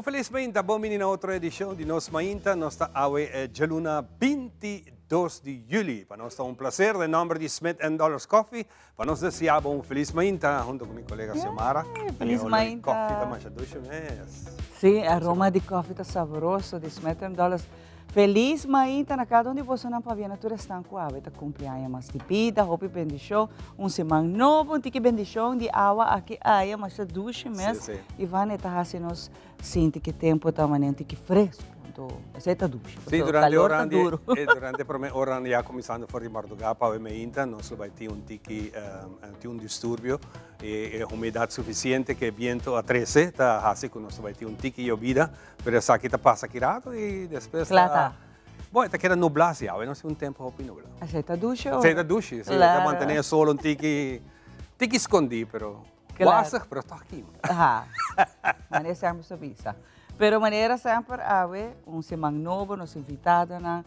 Um feliz mainta, bom menino, outra edição de Nos Mainta. Nós está a Jaluna 22 de julho. Para nós está um prazer, em nome de Smith Dollars Coffee. Para nós desejar um feliz mainta, junto com minha colega Xiomara. Feliz mainta. Coffee da Mancha do mês. Sim, aroma de coffee está saboroso, de Smith Dollars. Feliz mainta na cada onde você não pavia natura está com a tá cumpleaños mas de vida, hope bendição, semana novo, tique bendição de água aqui aí mas a ducha mesmo. E vai estar assim nos sente que tempo está manente que fresco. Aceita ducha. Sim, durante a hora durante a hora já começando a fazer madrugada para o mainta, nós vai ter tique um distúrbio e umidade suficiente que viento a 13, tá assim que nós vai ter tique llovida, mas essa aqui tá passa aqui rato e depois tá. Bom, está querendo nublar já, não sei tempo hopi nubla. Aceita ducha? Aceita ducha, sim, para manter solo tique escondi, pero quase, pero está aqui. Ah, mas essa é a nossa visa. Pero maneira sempre semana novo, nos invitados na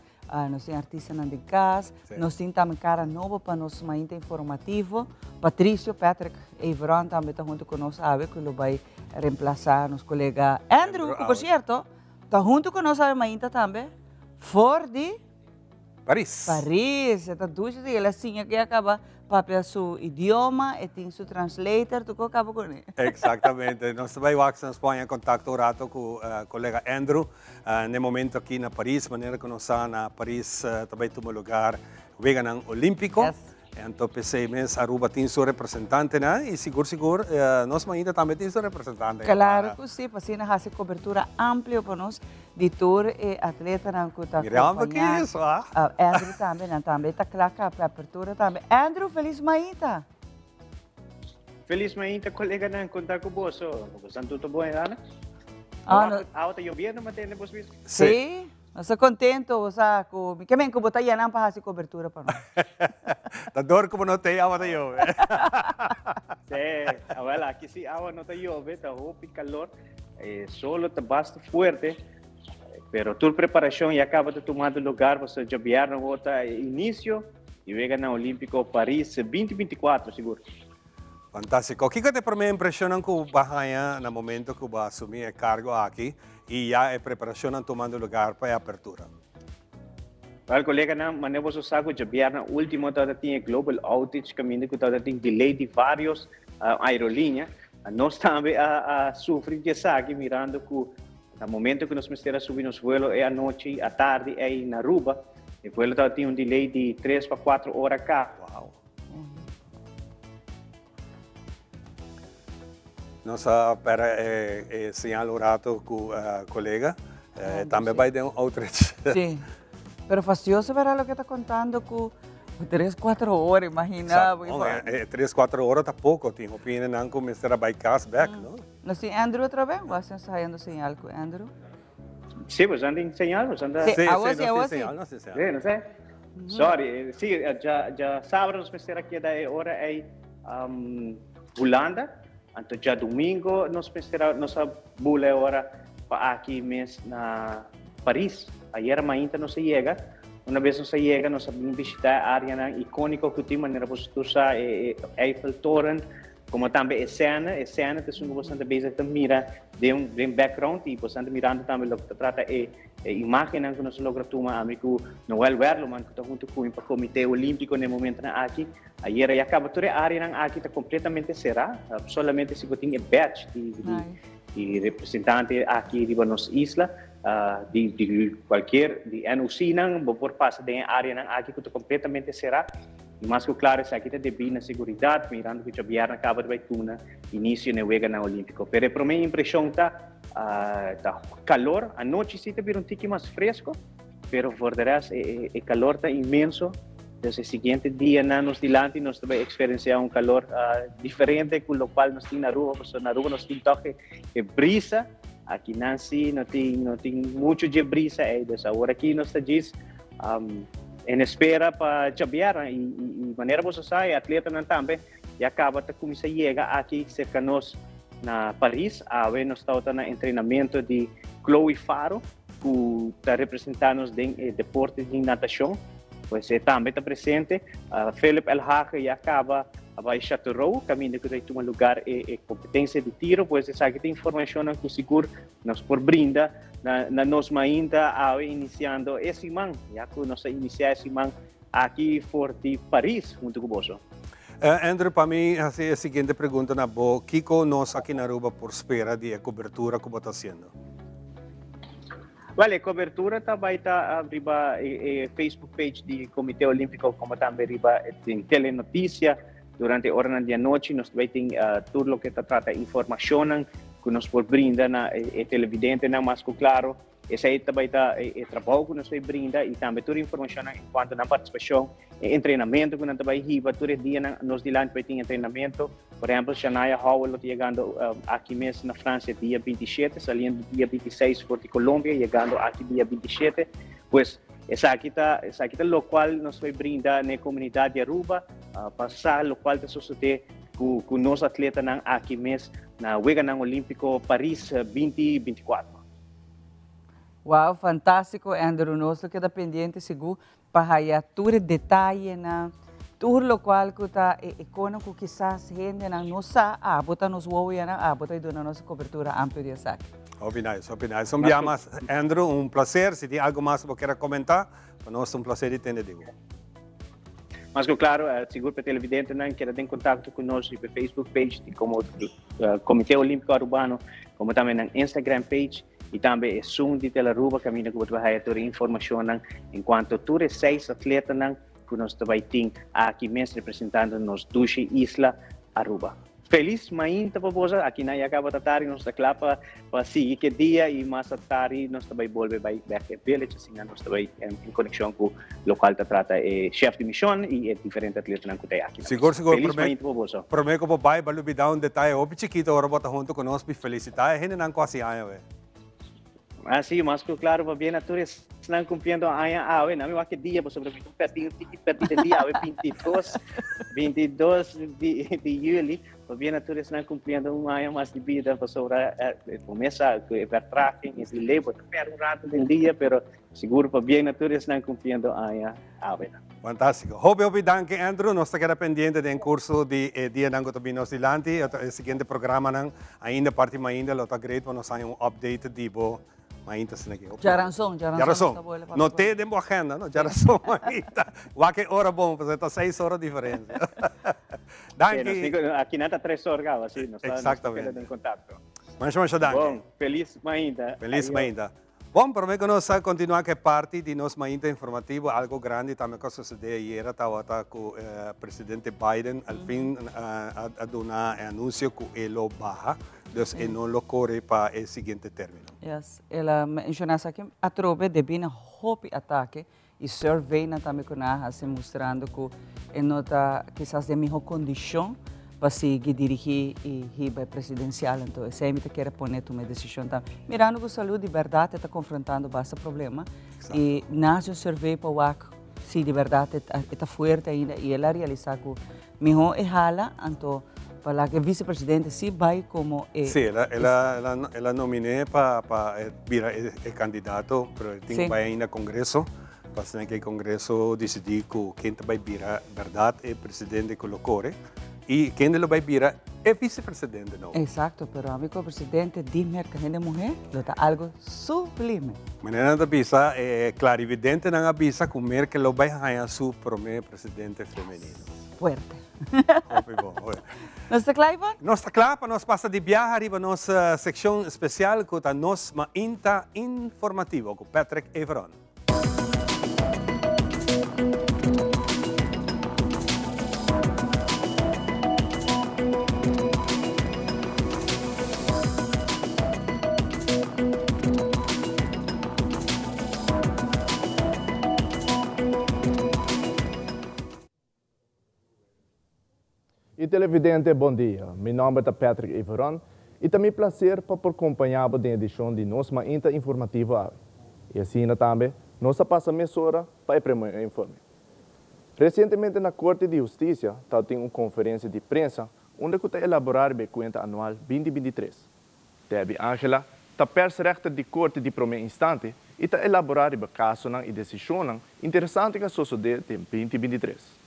nos artistas de casa, nos tem também cara novo para nos mainta informativo. Patrício, Patrick e Ivran também estão junto conosco, que ele vai reemplaçar nosso colega Andrew, que por certo, está junto conosco mainta também, for de Paris. Paris, está duas e ele assim que acaba papel seu idioma e tem seu translator, tu acaba com ele. Exatamente. Nós também vamos pôr em contato um rato com o colega Andrew, no momento aqui na Paris, maneira que nós estamos na Paris, também temos lugar vegan olímpico. Yes. Então, pensei mesmo, Aruba tem seu representante, né? E seguro, nós ainda também temos seu representante. Claro que sim, assim nós fazemos cobertura ampla para nós, de tour e atleta na que está acompanhando. Que isso, Andrew também está claro a abertura também. Andrew, feliz mainta. Feliz mainta, colega, na contato com você. Você tudo bom, Ana? Está chovendo, mas tem depois visto? Sim. Nós contento, saco. Que bem que botar yan para fazer cobertura para nós. Adoro como não tem água da chove. Sim, agora aqui se água não tem chove, está roupa e calor, solo está bastante forte, pero tua preparação já acaba de tomar lugar, você já vieram outra início e vega na Olímpico Paris 2024, seguro. Fantástico. O que te para mim impressiona que o Bahia no momento que vai assumir o cargo aqui e já é preparação tomando lugar para a abertura? Well, colega, na maneira você sabe, já vieram último toda tinha global outage, caminho que toda tem delay de vários aerolíneas. Nós também a sofrer que sabe mirando que no momento que nós precisamos subir nos voos é à noite, à tarde é na Aruba, e o voo tem delay de 3 para 4 horas cá. Uau. Nós para sinal o rato com o colega, também vai ter outreach. Sim, pero fastidioso ver o que está contando com 3, 4 horas, imagina. 3, 4 horas está pouco, tem opinião não começar a bypass back, não? Não sei, Andrew outra vez? Você está saindo sinal com Andrew? Sim, você anda em sinal, você anda... Sim, não sei. Sim, não sei. Sorry, sim, já sábado nós precisamos aqui da hora é Holanda. Então, já domingo, nós precisamos nossa bula agora para aqui mesmo na Paris. Ayer ainda não se chega. Uma vez não se chega, nós vamos visitar a área icônica que tem, maneira você usar Eiffel Toren, como também a cena que você anda bem mira de background e você anda mirando também o que trata imagem que nós logramos tomar amigo Noel Werleman que está junto com o Comitê Olímpico no momento aqui. Ayer já acaba toda a área aqui está completamente cerrada, solamente se tem badge de representante aqui de nossa isla, de qualquer de NOC não por passar da área aqui que está completamente cerrada. Mas que claro, isso aqui está de na segurança, mirando que já vieram acaba de tuna início no Vega na Olímpico. Pero para mim a impressão tá calor, a noite sim está um tique mais fresco, pero por detrás o calor está imenso. Desde o seguinte dia, anos dilante, nós também experienciamos calor diferente com o qual nós temos na rua, porque na rua nós temos toque de brisa, aqui não tem muito de brisa, dessa hora aqui nós estamos em espera para chabear e maneira você sai, atleta não também, e acaba de começar a chegar aqui cerca de nós na Paris, nós estamos no treinamento de Chloe Faro, que está representando nos deportes de natação. Pois também está presente, Philip El Hage e acaba vai chateau, caminho que tem um lugar e competência de tiro, pois essa aqui tem informação que seguro nós por brinda na nós ainda a iniciando esse man, já que nós iniciar esse man aqui for de Paris, junto com você. Andrew, para mim, a seguinte pergunta na boa, Kiko nós aqui na Aruba por espera de cobertura como está sendo? Vale, cobertura também está arriba Facebook page do Comitê Olímpico, como também arriba em telenotícia durante a hora da noite, nós também tem tudo o que trata informação que nós por brinda na televidente, na mais claro. Esse aí também está trabalho que nós brinda e também toda a informação enquanto na participação e treinamento que nós também riba todo dia nós de lá tem treinamento. Por exemplo, Shania Howell chegando aqui mesmo na França dia 27, saindo dia 26 por Colômbia, chegando aqui dia 27. Pois essa aqui tá o qual nós vai brindar na comunidade de Aruba, passar o qual está sucedendo com nós atletas aqui mesmo na Wega Olímpico Paris 2024. Wow, fantástico, Andrew. Nós que está pendiente, seguro, para aí todo detalhe, na tudo o qual que está econômico, quizás gente na nossa, bota nos voos, bota aí na nossa cobertura ampla de saque. Nice. Enviamos, Andrew, um prazer. Se tem algo mais que você queira comentar, para nós é um prazer de ter digo. Mas claro, seguro para televidente, não quer ter contato conosco no Facebook page, como Comitê Olímpico Arubano, como também na Instagram page. E também é Zoom de Telaruba, caminho que vai ter informação enquanto todos 6 atletas que nós também temos aqui mesmo representando nos 2 islas Aruba. Feliz manhã para você, aqui na acaba de tarde, nós estamos para seguir que dia e mais tarde nós também voltamos para Back Village, assim nós também em conexão com o local que trata chefe de missão e diferentes atletas que tem aqui. Seguro, Feliz manhã para você. Prometo que o pai vai lhe dar um detalhe, o chiquito agora bota junto conosco e felicitar, a gente não quase aia, sim, mas claro, va bene, tu estão cumprindo a não é que dia, você perdi dia, 22 de julho, va bene, tu estão cumprindo mais de vida, você começa per tracking, e leva per rato del dia, pero seguro va bene, tu estão cumprindo a Fantástico. Hope danke Andrew, nós estamos pendentes do curso de dia nango também nós dilante, o seguinte programa ainda parte ainda, lo tá great, nós temos um update de bo mainta sinagi. Jaransong. Não tem tempo agenda, não? Jaransong mainta. Waque hora bom, porque está 6 horas de diferença. Danke. Aqui não está 3 horas, assim, nós estamos em contato. Mas danke. Bom, feliz mainta. Feliz mainta. Bom, para mim que nós continuar que parte de nosso mainta informativo, algo grande também que sucedeu ayer, estava com o presidente Biden, al fim a dar anúncio que ele baja. Dus e non lo corre para o seguinte término. Yes, ela mencionou aqui a tropa de bem hopi ataque e survey na também com a se mostrando que nota quizás de melhor condição para seguir dirigir e riba presidencial então esse aí quer pôr uma decisão também mirando que a saúde de verdade está confrontando bastante problema e nasce survey para o se de verdade está forte ainda e ela realizar que melhor é hala então para que o vice-presidente sí vai como... Sí, ela nominé para vir el candidato, pero tem que ir ao Congresso, para que o Congresso decidir quem vai vir verdade é o presidente que colocou, e quem vai vir é o vice-presidente. Exato, pero amigo presidente, dime que a mulher está algo sublime. Maneira de visa é clarividente na visa que o que lo vai ganhar su primeiro presidente feminino. Fuerte. Nós está claro? Nós está claro para nós passar de viagem arriba nossa secção especial com a nossa Mainta informativo com Patrick Everon. E televidente, bom dia. Meu nome é Patrick Everon e também prazer para acompanhar a edição de nossa Mainta informativa. E assim também, nós passamos hora para o primeiro informe. Recentemente, na Corte de Justiça, tem uma conferência de imprensa onde está elaborar a conta anual 2023. Debbie Angela está perto de Corte de primeiro instante e está elaborar o caso e decisão interessante que sucedeu em 2023.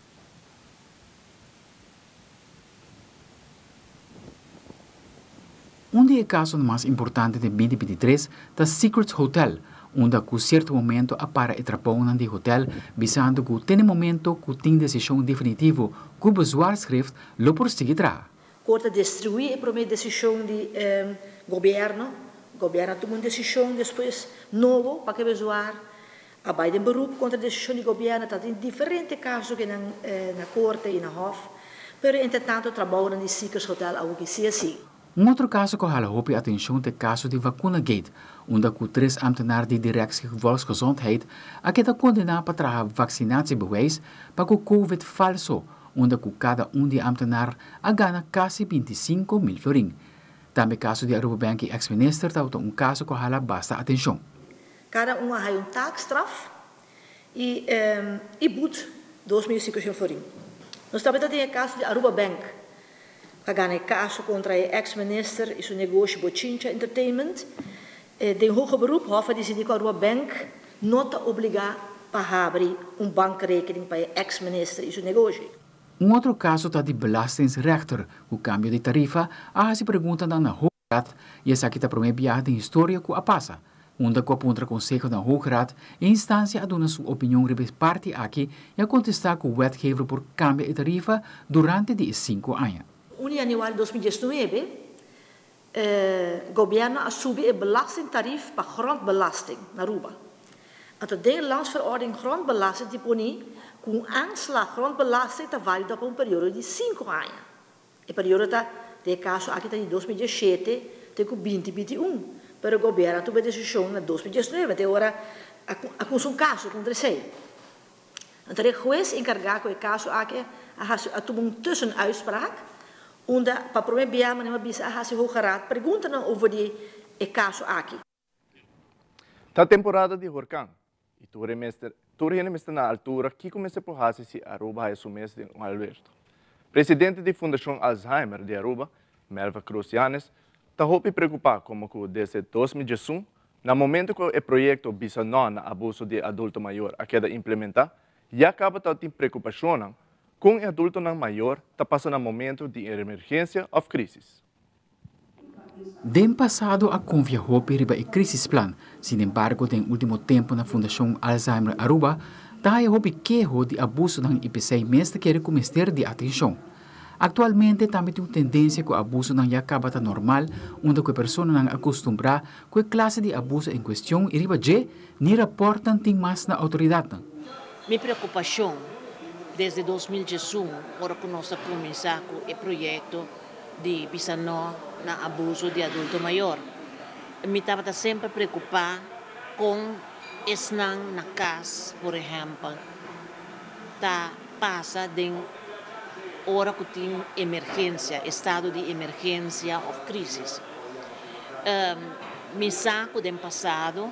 Um dos casos mais importantes de 2023 é o Secrets Hotel, onde com certo momento apara e trapão de hotel, visando que tem momento que tem decisão definitiva que o bezwaarschrift lo prosseguirá. Corte distribuir a primeira decisão de governo. O governo tomou uma decisão depois novo para que bezwaar. A Biden beroep contra a decisão do governo, está em diferentes casos que na corte e na hof, mas entretanto trabalham no Secrets Hotel algo que sia assim. Outro caso que hala hoop atenção é o caso de VacunaGate, onde com 3 ambtenaren de Directie Volksgezondheid a que condenado para trazer vaccinatiebewijs para o COVID falso, onde com cada de ambtenaar a gana quase 25 mil florin. Também caso de Aruba Bank e ex-minister está caso que hala basta atenção. Cada ha een taakstraf e boet 2.500 florin. Nós também temos o caso de Aruba Bank, que ganha caso contra o ex-minister e seu negócio Bochincha Entertainment. De hoge beroep hoffen decidiu que Aruba Bank não te obriga a abrir bankrekening para o ex-minister e seu negócio. Outro caso está de belastingsrechter, o cambio de tarifa, a se pergunta na Hoogstraat e essa aqui está promovida de história que a passa. Onde que aponta o Conselho da Hoogstraat em instância a dar sua opinião sobre parte aqui e a contestar com o wetgever por cambio de tarifa durante de 5 anos. No januário de 2019, o governo assumiu o belastingtarief para grondbelasting na Aruba. Então, de landsverordening grondbelasting te poni com aanslag grondbelasting te válida por período de 5 anos. E período está, de caso aqui está de 2017 até 2021. Pero o governo tomou a decisão em 2019, até agora há um caso contra ele. Então, o juiz encarregado do caso aqui a tomar tussenuitspraak, onde para promover a bisa a Hoge Raad pergunta over o caso aqui. Ta temporada de huracán e turene está na altura que começa por fazer se Aruba é o mês de Alberto. Presidente da Fundação Alzheimer de Aruba, Melva Cruz Yanes, está muito preocupado como que desde 2021, no momento que o projeto visa não abuso de adulto maior a queda implementar, já acaba tendo preocupação com o adulto maior está passando um momento de emergência ou crise. Den passado a confiou riba e crisis plan, sin embargo, no último tempo na Fundação Alzheimer Aruba, está a queijo de abuso ng IPC mesmo que começar de atenção. Atualmente, também tem uma tendência que o abuso não acaba de normal, onde a pessoa não acostumbra com a classe de abuso em questão e riba de nem reportam tem mais na autoridade. Minha preocupação desde 2018, hora que nós começamos com o projeto de Bisano na abuso de adulto maior. Me estava sempre preocupado com esnang na casa, por exemplo, tá passa de hora que tem emergência, estado de emergência ou crise. Me saco do passado,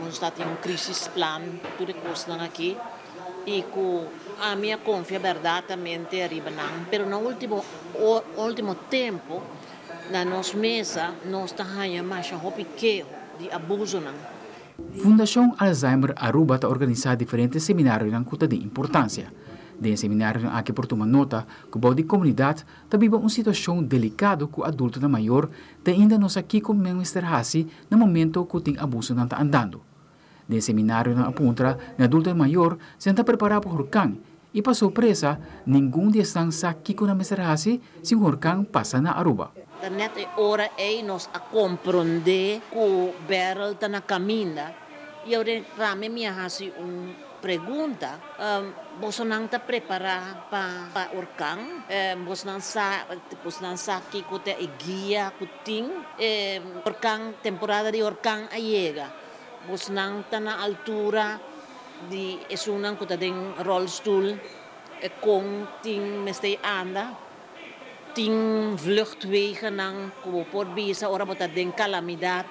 nós está tem crisis plan, tudo que aqui, e com a minha confiança verdadeiramente arriba não, pero no último tempo, na nossa mesa, nós está ganhando mais de abuso não. Fundação Alzheimer Aruba está organizando diferentes seminários de importância. De seminário aqui por tomar nota que a comunidade está vivendo uma situação delicada com o adulto maior que ainda não aqui como Mr. Hassi no momento que tem abuso não está andando. De seminário na apunta na adulto maior se está preparado para o huracán e para surpresa nenhum de estão aqui com a Mr. Hassi se o huracán passa na Aruba. Net hora é nós a compreender que o barrel está na caminha e eu reclamo minha Hassi pergunta, você não está preparado para o huracán? Você não sabe que tem guia que tem? Huracán, temporada de huracán chega. Você não está na altura de esunan que tem rolstoel, com tem mestre anda, tem vluchtwegen não que por bisa ora bota tem calamidade,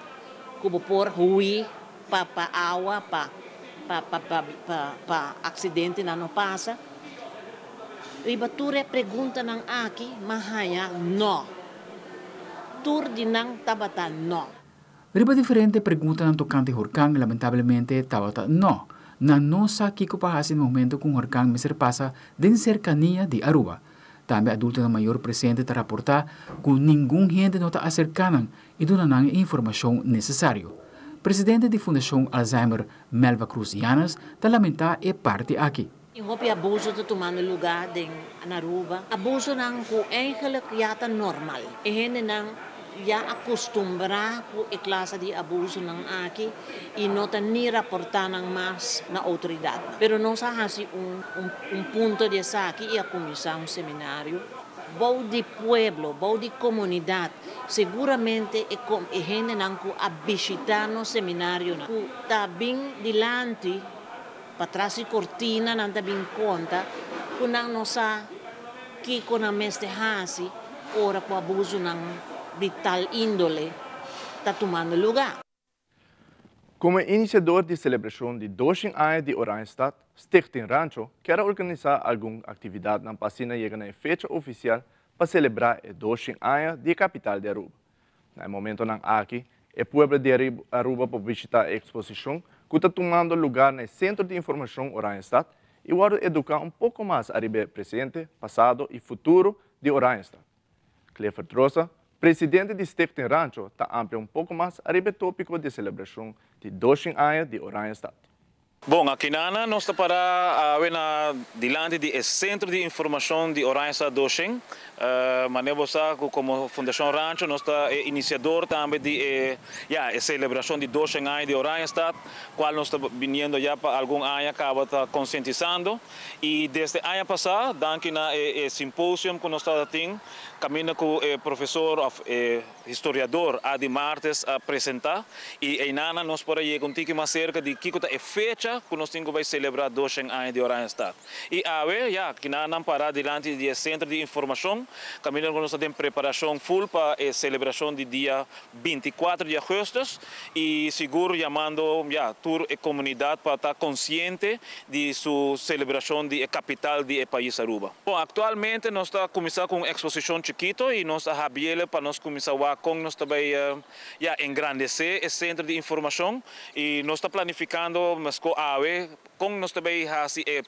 que por hui para água para acidente não passa. Riba ture pergunta nang aqui, mahaya no. Tur di nang tabata no. Riba diferente pergunta ng tocante huracán, lamentavelmente tabata no. Na nossa aqui que passa no momento com o huracán Mr. passa de cercanía de Aruba. Também adultos maior presente te reportar que ninguém gente não está acercando e dando a informação necessária. Presidente da Fundação Alzheimer, Melva Cruz Yanas, está lamentar e parte aqui. Hopi abuso está tomando lugar na Aruba. Abuso não é eigenlijk já está normal. E gente não já acostumbrar com a classe de abuso não aqui e não está nem reportando mais na autoridade. Pero nós há ponto de saque e a começar seminário. Bom de pueblo, bom de comunidade, seguramente a gente não a visitar no seminário. Está bem dilante, para trás de cortina, não está bem conta, que não sabe que com a mestre hasi, ora para abuso de tal índole, está tomando lugar. Como iniciador de celebração de 200 anos de Oranjestad, Stichting Rancho quer organizar alguma atividade na Pasina chega na fecha oficial para celebrar os 200 anos de capital de Aruba. No momento não aqui, o povo de Aruba pode visitar a exposição que está tomando lugar no Centro de Informação Oranjestad e vai educar pouco mais a Aruba presente, passado e futuro de Oranjestad. Clifford Rosa, presidente de Stichting Rancho, está amplia pouco mais a Aruba tópico de celebração de 200 anos de Oranjestad. Bom, aqui nós estamos para diante do Centro de Informação de Oranjestad 200. Mas como Fundação Rancho, nós estamos iniciador também de a celebração de 200 anos de Oranjestad, qual nós estamos vindo já para algum ano, acaba conscientizando. E desde o ano passado, daqui na simpósio que nós estamos tendo, caminho com o professor, historiador Adi Martes a apresentar. E aí nós por aí um pouco mais cerca de que é fecha que nós temos que celebrar 200 anos de Oranjestad. E que nós parar diante do Centro de Informação, caminho que nós temos preparação full para a celebração do dia 24 de agosto e seguro chamando toda a comunidade para estar consciente de sua celebração de capital do país Aruba. Bom, atualmente nós estamos começando com uma exposição chiquita e nós estamos abrindo para nós começar com nós também engrandecer o Centro de Informação e nós estamos planificando mas com nós também o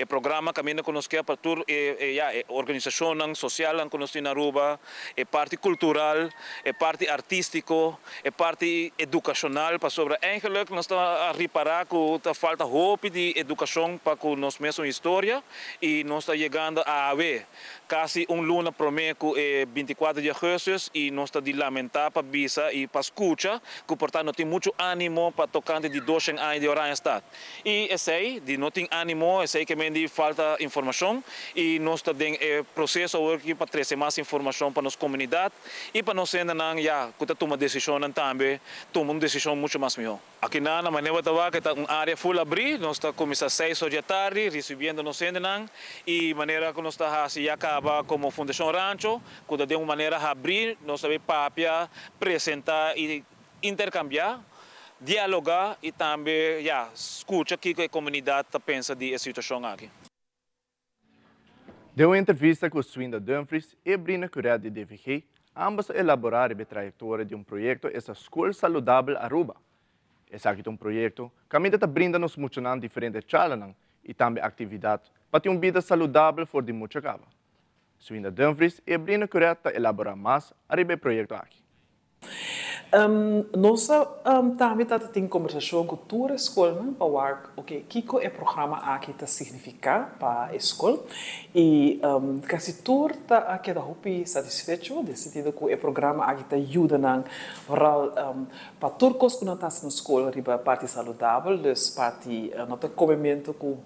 programa caminho que nós quer para toda a organização social que nós temos na Aruba, a parte cultural, a parte artístico, a parte educacional para sobre eigenlijk nós estamos a reparar que falta hope de educação para que nós mesmos história e nós estamos chegando a quase luna promete 24 de agosto e nós estamos a lamentar para visa e para escuta que portanto tem muito ânimo para tocar de 200 anos de Oranjestad. E esse de não tem ânimo, esse que me falta informação e nós estamos em processo aqui para trazer mais informação para nossa comunidade e para nós ainda que tomar decisão também, tomar uma decisão muito mais melhor. Aqui na maneira que está uma área full abrir, nós estamos começando às 6 da tarde, recebendo nós ainda e maneira que nós estamos acaba como Fundação Rancho, que de uma maneira abrir, nós também para apresentar e intercambiar, dialogar e também escutar o que a comunidade pensa da situação aqui. Deu uma entrevista com Swinda Dumfries e Brina Curet de DVG, ambas elaboraram a trajetória de projeto essa Escola Saudável Aruba. Esse aqui é projeto que está brindando-nos muito diferentes challenges e também atividades para ter uma vida saudável fora de muita cava. Swinda Dumfries e Brina Curet elaborar mais sobre o projeto aqui. Nós também temos conversação com toda a escola para ver o que o programa aqui significa para a escola e quase todos estão satisfeitos no sentido que o programa aqui ajuda para todos que não estão na escola a parte saudável, parte não comimento com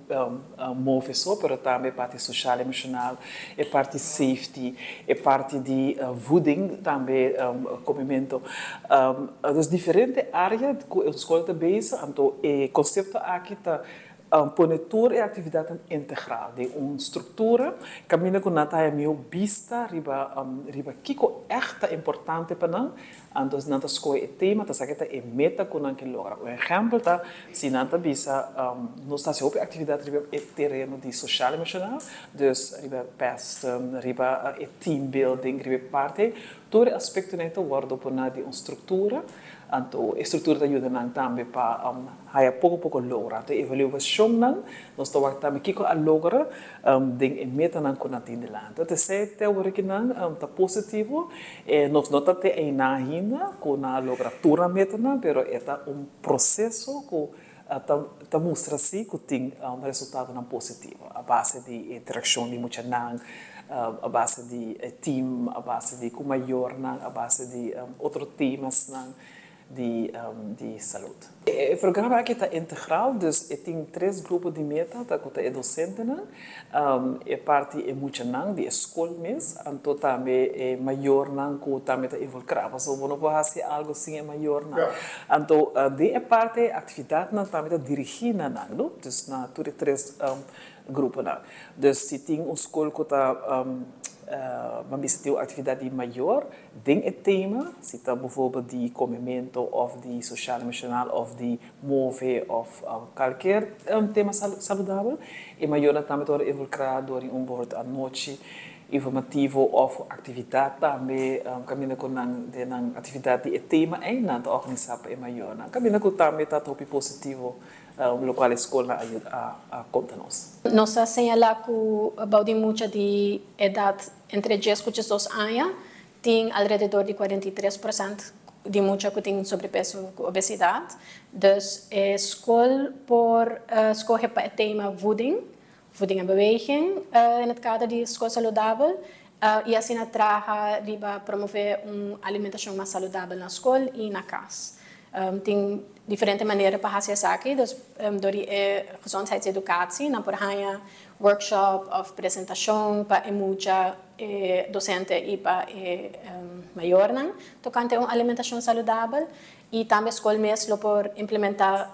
move só, mas também parte social e emocional, a parte safety, a parte de voeding também comimento. Das diferentes áreas que a escola está bezig, então o conceito aqui está põe toda a atividade integral de uma estrutura, caminha com a minha vista, riba que é echt importante para nós, então nós escolhe o tema, nós é meta que nós queremos lograr. Um exemplo tá, se nós visa, nós estamos a atividade riba o terreno de social emocional, dus riba pest, riba team building, riba parte, todo aspecto neto guarda por nós de uma estrutura. Anto estrutura te ayuda nang tambe pa haya pouco logra. Te evaluação nang nós to wakta me kiko a logra ding e meta nang kunati delante. Te se te woriki nang ta positivo nós nota te e na hinda ko na logra tura meta nang pero eta processo ko ta mostra si que tem resultado não positivo a base de interação de muita não a base de team a base de como maior não a base de outros temas não de saúde. O programa aqui está integral, dus tem 3 grupos de meta, tá que é docente não, é parte é muita não de escola mesmo, então também é maior não que também está involucrado, so não pode fazer algo assim é maior não. Então de parte atividade não também está dirigida não, dus na tudo 3 grupos não. Dus se tem escola que está mas tem atividade maior, tem o tema, se está bijvoorbeeld de comimento of de sociaal emocional of de move of qualquer tema saudável, e maior também door involucrado door bijvoorbeeld a noite informativo of atividade também, caminho com a atividade de tema ainda na organização é maior, caminho com também está top positivo. Local escola ajuda a contar-nos. Nós assinalamos que about muita de idade entre 10 e 12 anos tem alrededor de 43% de muita que tem sobrepeso e obesidade. Então, a escola por escolher para o tema voeding en beweging in het kader de escola saudável e assim traga para promover uma alimentação mais saudável na escola e na casa. Tem diferente maneiras para fazer isso aqui, dus door die gezondheidseducatie, na por hanya workshop of apresentação para muita docente e para maior não, tocante uma alimentação saudável e também a escola mesmo por implementar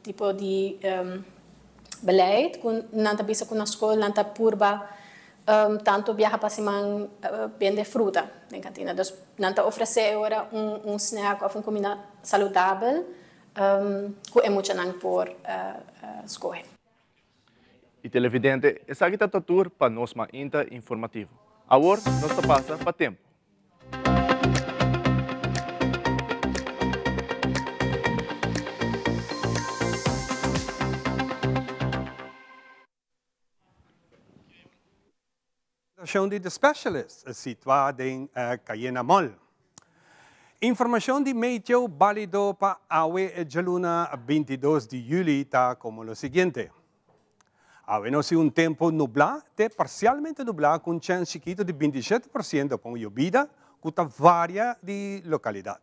tipo de beleid, com nanta bisa com a escola nanta purba tanto viaja para cima vende fruta na cantina, dus nanta oferecer agora snack ou uma comida saudável que é muito não por escolher. E televidente, essa aqui está a tour para nós mais informativo. Agora, nós passa para tempo. De specialist situada em Cayena Mall. Informação de meio válido para a Jaluna 22 de julho está como o seguinte. Havemos tempo nublado, parcialmente nublado, com chance chiquito de 27% com llovida, que varia de localidade.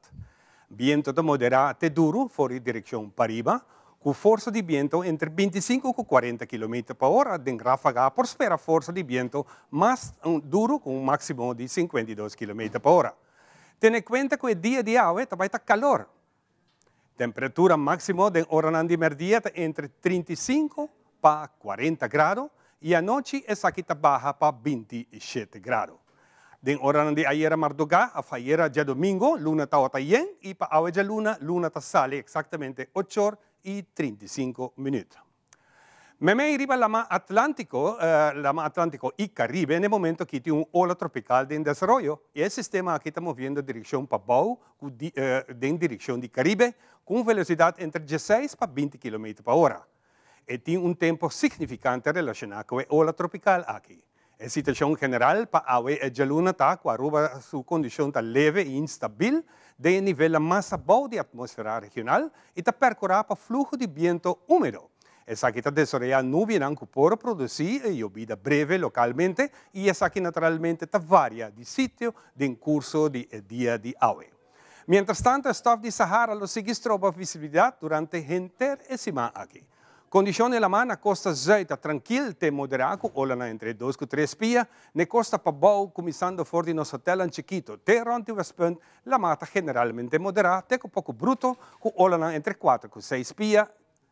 Viento de moderado duro, fora direção para riba, com força de vento entre 25 e 40 km por hora, de ráfaga por espera força de vento mais duro, com um máximo de 52 km por hora. Tenha em conta que o dia de hoje vai estar calor. Temperatura máxima de hora de merdia entre 35 para 40 graus e a noite essa aqui está baixa para 27 graus. De hora de ayer madrugada, a ayer dia domingo, luna está otayen e para hoje a luna está sale exatamente 8:35 minutos. Memei riba lama Atlántico e Caribe no momento que tem ola tropical de desarrollo e esse sistema aqui está movendo direção para Bau, em direção de Caribe, com velocidade entre 16 para 20 km por hora. E tem tempo significante relacionado com a ola tropical aqui. A situação geral para a Jaluna está com a sua condição está leve e instável, de nível mais baixo de atmosfera regional e está percorrendo para fluxo de vento úmido. Essa aqui está desarrollando nuvem que pode produzir llovida breve localmente e essa aqui naturalmente está varia de sítio de curso de dia de hoje. Mientras tanto, o estado de Sahara lo registra visibilidade durante a semana aqui. Condições na mão na costa zuid tranquila e moderada, com ola entre 2 e 3 pias. Na costa para baixo, começando fora de nosso hotel em Chiquito, até Ronte Westpunt, la mata generalmente moderada, até um pouco bruto, com ola entre 4 e 6 pias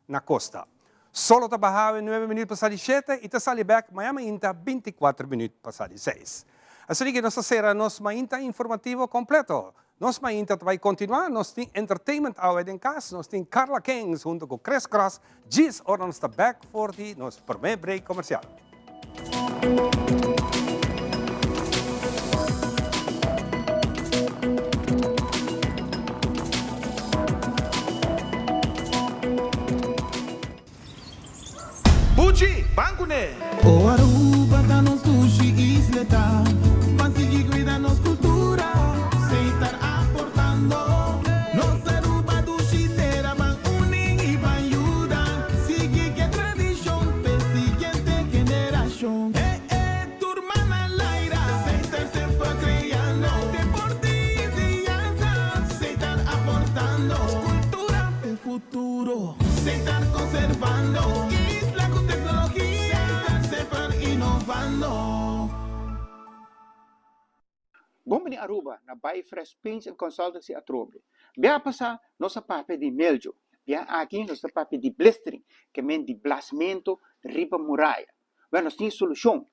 na costa. Solo trabalhava em 9 minutos passar de 7 e te sali back, amanhã ainda 24 minutos passar de 6. Assim que nossa será nosso ainda informativo completo. Nós ainda vai continuar, nós temos entertainment hour em casa, nós temos Carla Kings junto com Chris Cross, diz hora nós está back for the nosso primeiro break comercial. futuro. Se están conservando. Isla con tecnología. Se están siempre innovando. Bom in Aruba, na Bay Fresh Paints and Consultancy Atrobe. Bia passa nossa parte de meljo. Bia aqui nossa parte de blistering, que men de blasmento riba muralha. Bia nós tem solução.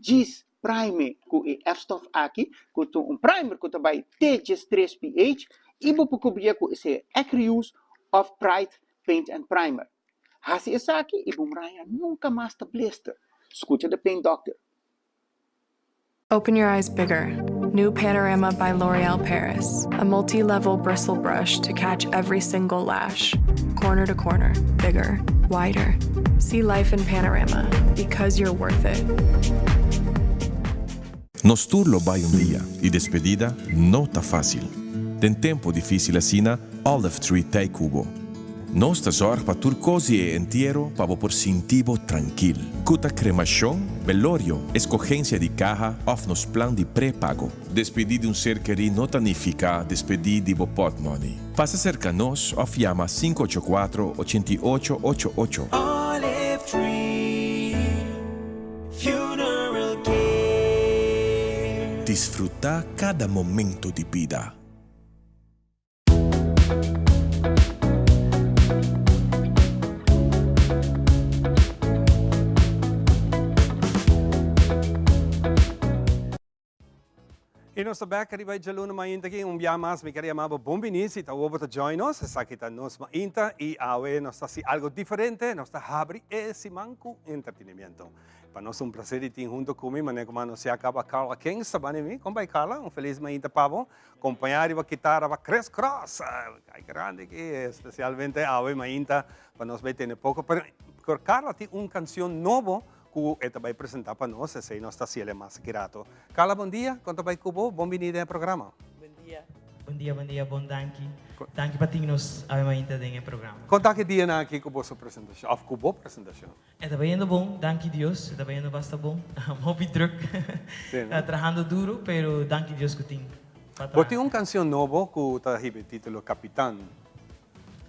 Gis primer com e F-stoff aqui, com primer com também T-Gis 3 pH, e vou cobrir com esse Acreuse of Pride Paint and Primer. Hasi essa aqui e muralha nunca mais tá blister. Escuta the Paint Doctor. Open your eyes bigger. New Panorama by L'Oréal Paris. A multi-level bristle brush to catch every single lash. Corner to corner, bigger, wider. See life in Panorama, because you're worth it. Nos turlo vai dia e despedida não tá fácil. Tem tempo difícil assim, Olive Tree Tay Cubo. Nós ta zorg pa turcosi e entero pa por sintivo tranquil. Cuta cremação, velorio, escogencia de caja of nos plan de pré-pago. Despedir de um ser querido não significa despedir de pot money. Passa cerca nos of llama 584-8888. Olive Tree Funeral Care. Disfruta cada momento de vida. E nós também queremos jaluna mainta aqui dia mais me queria amar bom benisi tá over to join us essa aqui tá nos mainta e awe nós tá se algo diferente nós tá abre esse manco entretenimento para nós prazer de ter junto comigo mas como não se acaba Carla Kings também mim como vai Carla feliz mainta pavo acompanhar a guitarra va Chris Cross ai grande que especialmente awe mainta para nós vai ter pouco pero Carla tem canção novo que esta vai apresentar para nós, esse é nosso cielo mais grato. Carla, bom dia, quanto vai cubo, bem-vindo ao programa. Bom dia, bom danke. Danke para termos a mainta no programa. Quanto que dia na aqui cubo sua apresentação, of cubo apresentação? Está bem bom, danke Deus, está bem bastante bom. Hobby druk, trabalhando duro, pero danke Deus que tem. Você tem canção nova que está o título Capitán.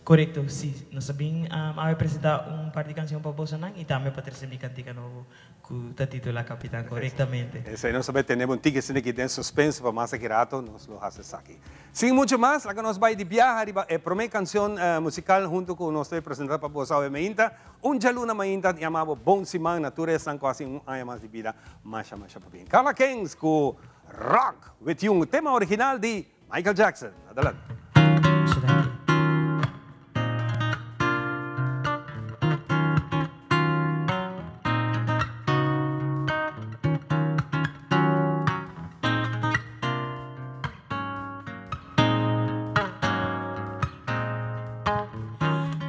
Correcto, sim. Nós sabemos apresentar par de canções para você e também para trazer cantiga novo que está titulado Capitán, corretamente. Esse nós sabemos temos tickets aqui dentro suspense para mais grato, nós lo fazemos aqui. Sem muito mais, agora nós vamos de viajar a primeira canção musical junto com nós apresentar para você a mainta, jaluna mainta chamado Bom Simão, natureza quase ano mais de vida, mais para bem. Carla Kings com Rock, with um tema original de Michael Jackson. Adelante.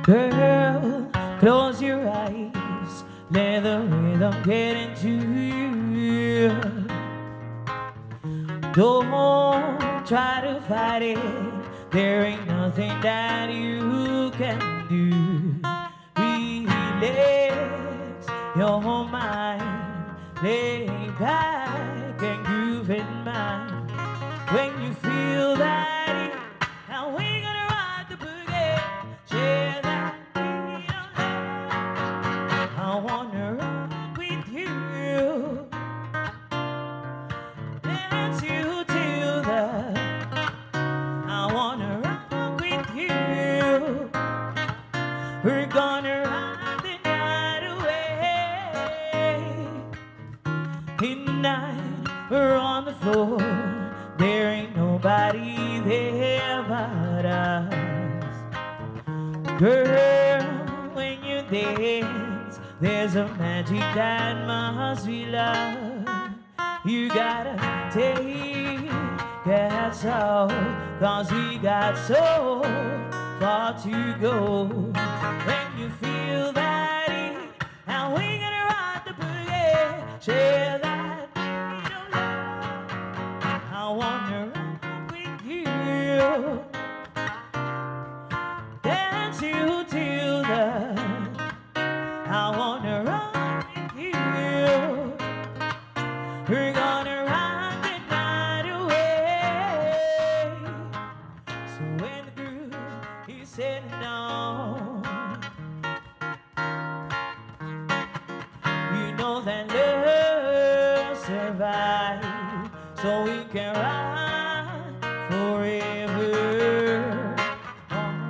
Girl, close your eyes, let the rhythm get into you. Don't try to fight it, there ain't nothing that you can do. Relax your mind, lay back and groove in mind. When you feel that, and we're gonna ride the boogie, share that. I wanna rock with you, dance you till the. I wanna rock with you. We're gonna ride the night away. Tonight we're on the floor. There ain't nobody there but us. Girl, when you dance, there's a magic that must be love. You gotta take that soul, 'cause we got so far to go. When you feel that heat, and we're gonna ride the boogie, share that beat of love. I wanna rock with you, dance you till the. I wanna rock with you. We're gonna ride the night away. So when the groove is setting on, so we can ride forever on.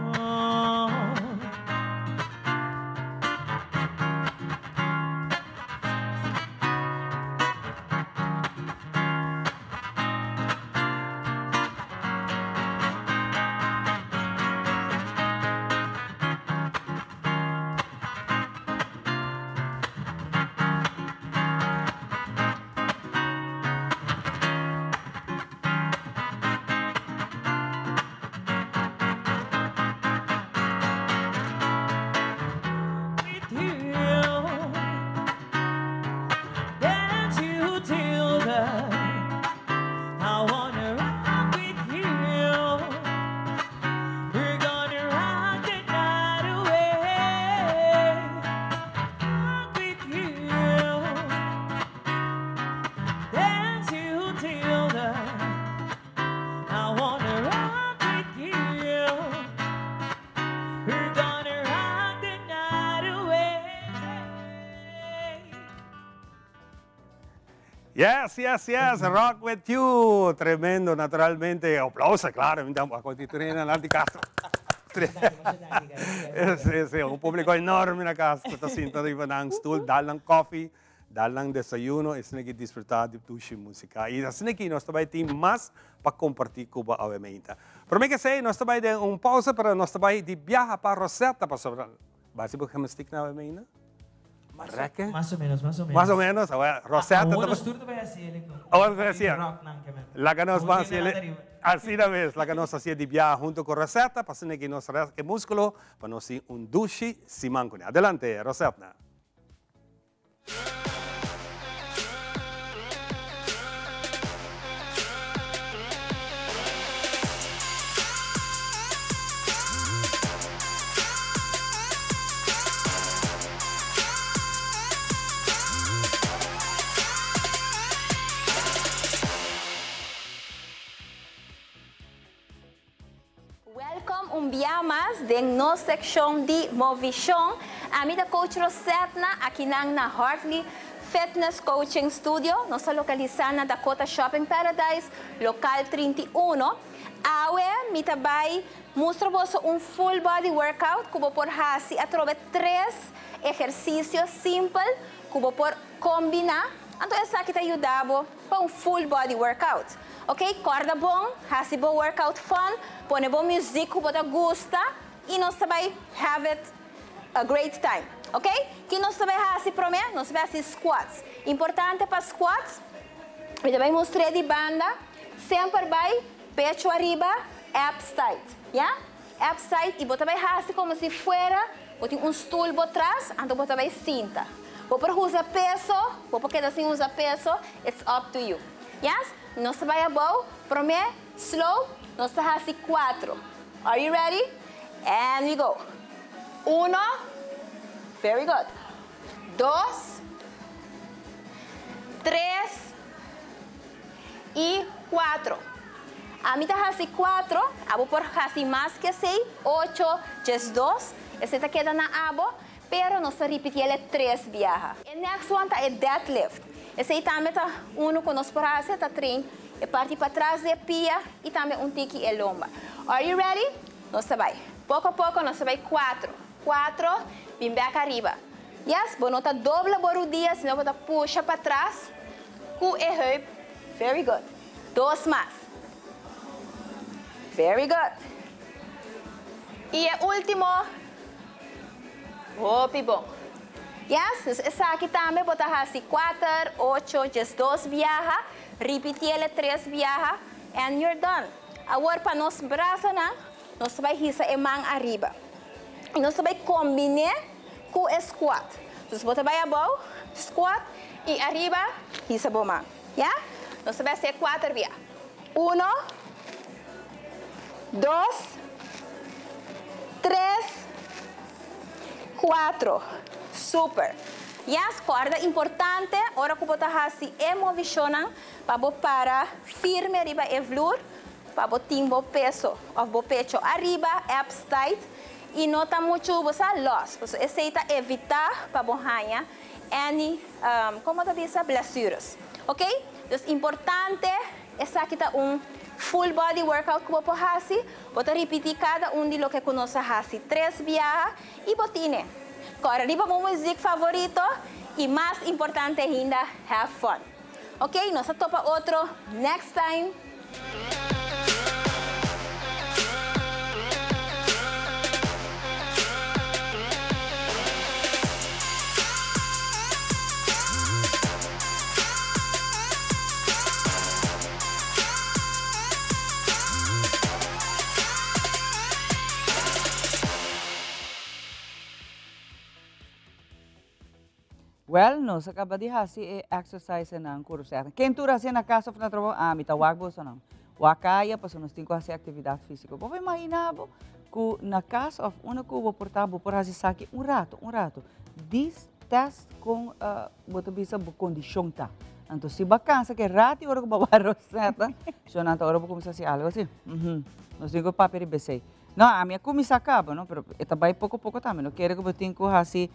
Yes, yes, yes, Rock With You, tremendo, naturalmente, aplausos, claro, a continuare di Castro. Sì, un pubblico enorme na casa, sta sentando in stoel, dalang coffee, dalang desayuno, e snegi disfrutar di tushi musica. E snegi nostro bai team mas para compartir Cuba obviamente. Por mim que sei, nostro bai de pausa para nostro bai di viaja para Rosetta para sobre. Basi bu kamastik na obviamente. Más o menos. Más o menos, Rosetta. Bueno, estudo vai assim, la que nos va a hacer, así una vez, la que nos hacía de viaje junto con Rosetta, para que nos el músculo, para nos hacer un dushi simancone. Adelante, Rosetta. Un día más de no sección de Movision. A mí da coach Rosetta aqui na Hartley Fitness Coaching Studio. Nós localizamos na Dakota Shopping Paradise, local 31. Awe, mi tabay, mostro vos un full body workout, cubo por hasi, atrove 3 ejercicios simples, cubo por combinar. Então, essa aqui te ajudava para um full body workout. Ok? Corda bom, hasi bom workout fun, põe bom música que você gosta e nós vai have it a great time. Ok? Que nós vai hasi para mim, nós vai fazer squats. Importante para squats, eu vai mostrar de banda, sempre vai pecho arriba, abs tight. Yeah? Abs tight e você vai hasi como se fuera, você tem stool por trás, então você vai cinta. Você usa peso, você quer assim usar peso, it's up to you. Yes? Nós vai above, para mim, slow, nós vamos fazer 4. Are you ready? And we go. 1, very good. 2, 3 e 4. A mim está fazendo 4, abo por fazer mais que 6, 8, 2. Esse está quedando na abo, pero nós repetir ele 3 viaja. E next one é deadlift. Esse aí também está com nós por fazer, está treino. E parte para trás de pia e também tiki e lomba. Are you ready? Nós vai. Pouco a pouco nós vai 4. 4, vem back arriba. Yes, bom, nota dobra o dia, senão você puxa para trás. Cu e heup. Very good. 2 mais. Very good. E o último. Hopi bom. Yes, essa aqui também botar assim 4, 8, 2 viaja, repetir ele 3 viaja, and you're done. Agora para nós braços, nós vai risar a mão arriba. E nós vai combinar com o squat. Então, você vai abaixo, squat, e arriba, risa a mão. Yeah? Nós vai fazer 4 viajas. 1, 2, 3, 4. Super. Yes, corda importante, ora que você hasi emocionan para firme arriba e flor, para botar o peso, o pecho arriba, abs tight, e nota muito você loss. Você aceita evitar para borrar any, como te diz, blessuras. Ok? Então, importante essa aqui tá full body workout que você faz, você repetir cada de lo que conoce faz 3 viajes e botine. Agora, riba mo music favorito e mais importante ainda, have fun. Ok, nós topa outro next time. Well, nós acaba de fazer exercise na curso. Quem tu assim na casa na trabalho, me tá wagbo só não. Wakaia, para nós temos que fazer atividade física. Você imagina que na casa of uma cuba portável por fazer saque rato. This test com bota bisa bu condição tá. Então se vacança que rato hora que babar roseta, só na hora vou começar a fazer algo assim. Nós temos que papel BC. Não, a minha comissão acaba, não, pero também pouco também. Não quero que eu tenha que fazer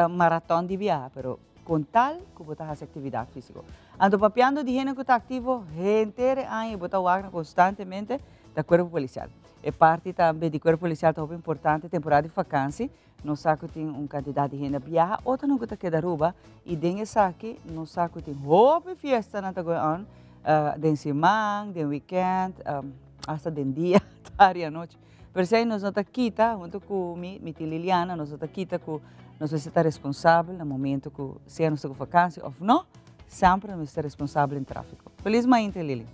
maratona de viagem, pero com tal que eu fazer atividade física. Ando papiando de gente que está ativo, gente aí bota o constantemente da corpo policial. É parte também do corpo policial é importante, temporada de vacância. Nós sabe que tem quantidade de gente viaja, outra não está que da ruba e dengue saque, nós sabe que tem roupa festa na tagoan, den semana, den weekend, hasta den dia, tarde à noite. Por isso, nós não quita, junto com minha tia Liliana, nós não quita que nós vamos estar responsáveis no momento que seja nossa vacância ou não, sempre nós estar responsáveis em tráfego. Feliz manhã, Lili.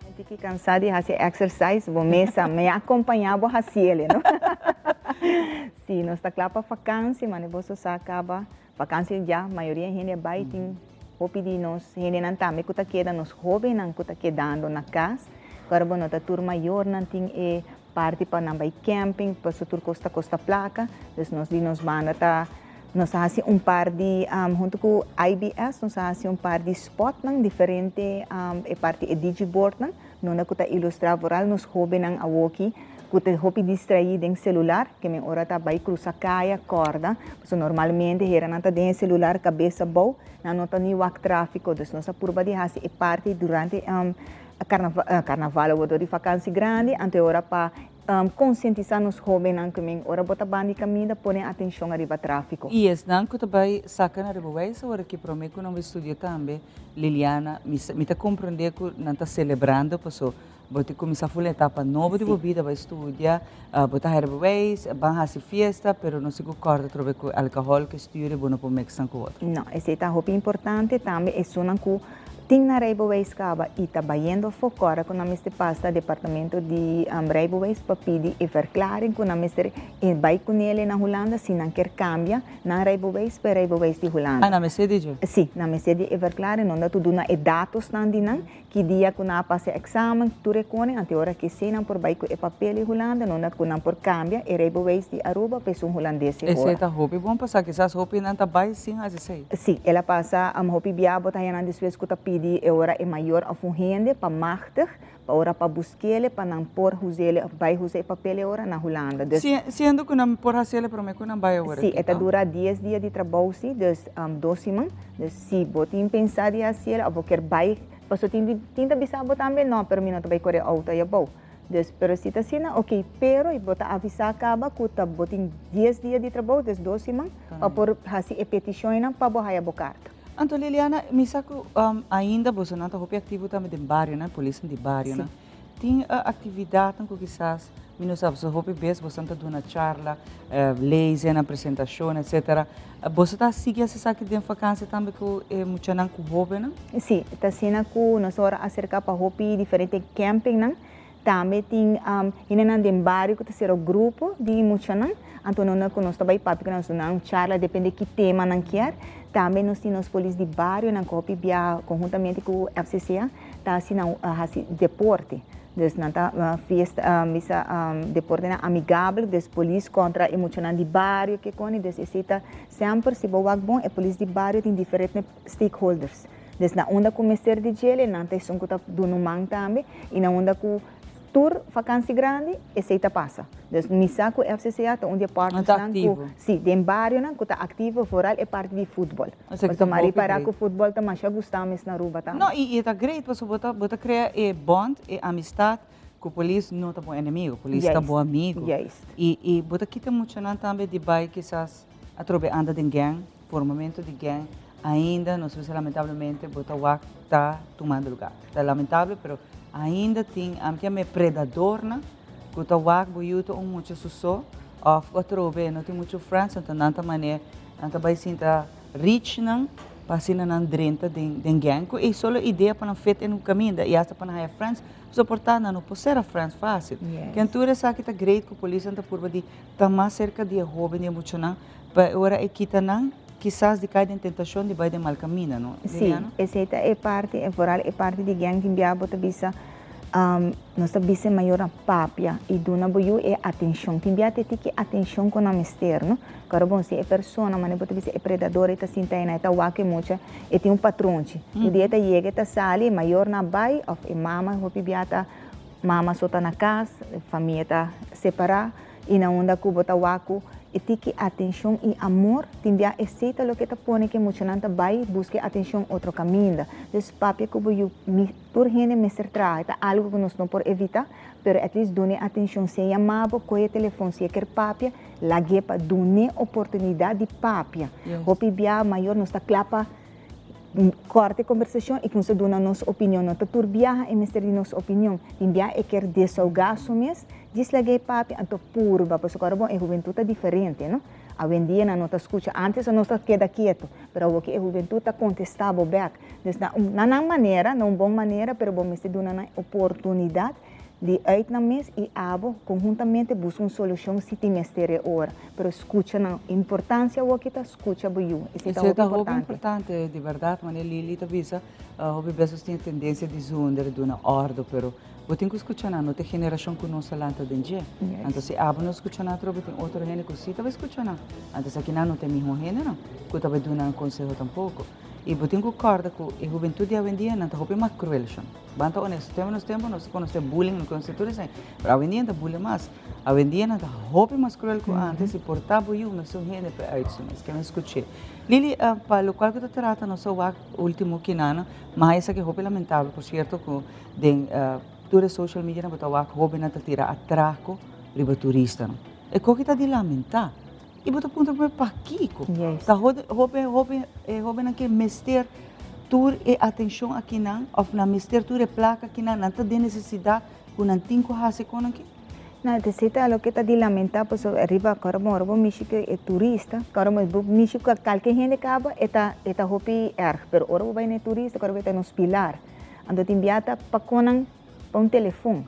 Eu fico cansada de fazer exercise, vou me acompanhar, vou fazer ele, não? Sim, nós estamos lá para vacância, mas depois só acaba vacância já, a maioria da gente vai, tem roupa de nós, gente não está, mas que queda nos jovens, não que quedando na casa, agora vamos ter turma maior, não tem parte para não vai camping, para o costa placa, então nós vamos nós fazemos par de, junto com a IBS, nós fazemos par de spot, diferente, parte de digiboard, nós que ilustrar voral, nós jovens a walkie, que hobby distraído em celular, que me ora tá vai cruzar caia, corda, so normalmente era não tá dentro celular, cabeça boa, não tá nem o tráfico, então nossa curva de raça é parte durante carnaval ou de vacância grande, ante ora para conscientizar nos jovens que me ora bota bandi caminho, põe atenção arriba tráfico. E esse não que também saca na rebuíça, ora que prometo que não estudia também, Liliana, me tá compreender que não tá celebrando, pessoal. Você começa a fazer etapa nova de vida, vai estudar, botar rebuíça, vai fazer festa, mas não se concorda com o álcool que estuda, bom para mexer com o outro. Não, esse é o importante também, é só que tem na Reiboways Caba e trabalhando fora com a mestre pasta departamento de Reiboways para pedir e verklaring com a mestre vai com ele na Holanda se não quer cambia na Reiboways para Reiboways de Holanda. Na mestre de? Sim, na mestre de verklaring não dá tudo na dados não dinan que dia que na passe exame tu recone ante hora que se não por vai com e papel de Holanda não dá com não por cambia e Reiboways de Aruba pessoa holandesa. Esse é hobby bom passar que essas hobby não tá bem sim a sei. Sim, ela passa hobby biabo tá na desvez que tá pedir ora é maior a funhende para machtig, para ora para buscar para não por usar vai usar papel ora na Holanda. Sendo que não por fazer para mim que não vai agora. Sim, esta dura 10 dias de trabalho sim, dus 2 semanas. Dus se botem pensar de fazer, a qualquer vai, passou tinta bisabo também não, pero mim não vai correr auto é bom. Dus pero se tá sina, ok, pero e bota avisar acaba que tá botem 10 dias de trabalho, dus 2 semanas, para por fazer a petição para borrar a carta. Então, Liliana, me saco ainda você não está ativo também de bairro, né? Polícia de bairro, né? Tem atividade que quizás, não sabe, você hobby best, você está dando charla, leis, na apresentação, etc. Você está seguindo essa saque de vacância também com muito não com hobby, né? Sim, está sendo que nós ora acerca para hobby diferente camping, né? Também tem ainda em bairro que está o grupo de muito não, então nós também papi que nós não charla depende de que tema não quer. Também nós temos polícia de bairro na copia via conjuntamente com o FCC, tá assim deporte. Dus nanta festa misa deporte na amigável des polícia contra emocional de bairro que cone des está sempre se boa bom e polícia de bairro tem diferentes stakeholders. Dus na onda com mestre de gele nanta são que tá do numang também e na onda com tour vakansie grande, aceita passa. Dus misa ku FCCA ta onde partners Tá nan ativo. ku si den barrio nan ku ta ativo foral é parte de futebol. Seja, Mas que mari bom, para great. ku futebol ta masha gustamos na Aruba ta. Não, e está great, você bota criar bond, amistad, que o polícia não está bom inimigo, o polícia está Yes. bom amigo. Yes. E bota quita muito não também de bai quizás a trobe anda de gang, formamento de gang, ainda, não sei se lamentavelmente, bota o está tomando lugar. Está lamentável, mas ainda tem, que é predador, né? Que o wak boiuto muito sucesso, of o trobe, não tem muito friends, então não tem maneira, não tem bai sinta rich, não? Passina nan drenta den gang, e solo ideia para não feito em um caminho, e hasta para não ter friends, suportar não pode ser a friends fácil. Quem tu é sabe que tá great que a polícia anda por de tá mais cerca de jovem de muito não, para ora é que tá não, quizás de cair em tentação de vai de mal caminho, não? Sim, essa é parte, é parte de gang que enviava para bisa. Nós bisa maior a papia e dona boiu é atenção. Timbia te que atenção com a mister, no? Cara bom se é pessoa, mas bota bisa é predador e tá sinta na tá wake mucha e tem um patrão. O dia tá chega tá sali maior na bai of e mama hopi biata mama só tá na casa, família tá separar e na onda que bota waku e tiki atenção e amor, timbia aceita lo que tá pone que mucho nanta vai busque atenção outro caminho. Des papia que boiu por rene mestre trai, tá algo que nós não por evitar, pero at least done atenção se chamava coe telefone se quer papia, lage pa done oportunidade de papia. Hopi bia maior nos tá clapa corte conversação e que nos dona nossa opinião, não tá turbiar e mestre de nossa opinião, timbia e quer desahogar sumes. Diz lagi papi anto puro, porque agora bom, a juventude é diferente, não? A vendia não está escuta, antes não está queda quieto, mas o que a juventude está contestando back. Na maneira, não boa maneira, mas bom, me dá uma oportunidade de ir na mesa e abo conjuntamente buscar uma solução se tem mestre hora. Mas escuta na importância o que está escuta boiu. Isso é importante, de verdade, mas Lili está visa, houve pessoas têm tendência de zunder de uma ordem, pero eu tenho que escutar não tem geração que não se lanta dentro. Então se abo não escuta nada, tem outra gente que sim, talvez escuta não. Então aqui não tem mesmo gênero, que talvez dá um conselho tampouco. E eu tenho que concordar que a juventude hoje em dia não está mais cruel. Banta honesto, temos nós conhece bullying, não conhece tudo isso. Mas hoje em dia não bullying mais. Hoje em dia não está mais cruel que antes e portava eu, mas são gente para isso, mas que não escutei. Lili, para o qual que tu trata não só o último que não, mas essa que é lamentável, por certo, que toda social media não botar o não está tira atraco riba turista. É coisa que está de lamentar. E bota ponto para Kiko. Tá houve naquele mester tur e atenção aqui não, ou na mester tur e placa aqui não tá de necessidade com não tem que fazer com aqui. Não, necessita lo que está de lamentar, pois arriba agora bom, México é turista, agora México qualquer gente acaba eta hopi pero ora vai na turista, agora vai nos pilar. Ando timbiata para conan para um telefone.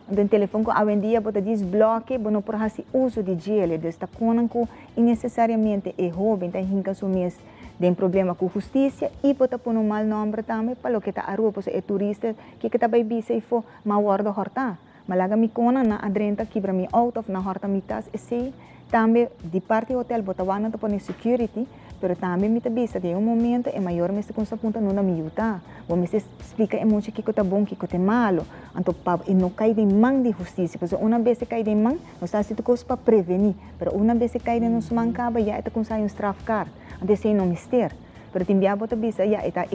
Então, o telefone que hoje em dia pode desbloquear, não por fazer uso de gelo, desta coisa que necessariamente é jovem, tem que assumir tem problema com justiça e pode pôr um mau nome também para o que está a rua, porque é turista que está bem bisa e for mau guarda horta. Malaga mi kona na adrenta que para mim out of na horta mitas e sei também de parte do hotel bota wana to pone security, pero também me bisa de momento é maior me se consta punta não na miúta. Vou me explica é muito que tá bom que tá malo. Então pa e não cai de mão de justiça, porque uma vez que cai de mão, nós está sendo coisa para prevenir, pero uma vez que cai de nos mancaba já está com sai um strafcar. Então sei não mister. Pero timbia bota bisa já está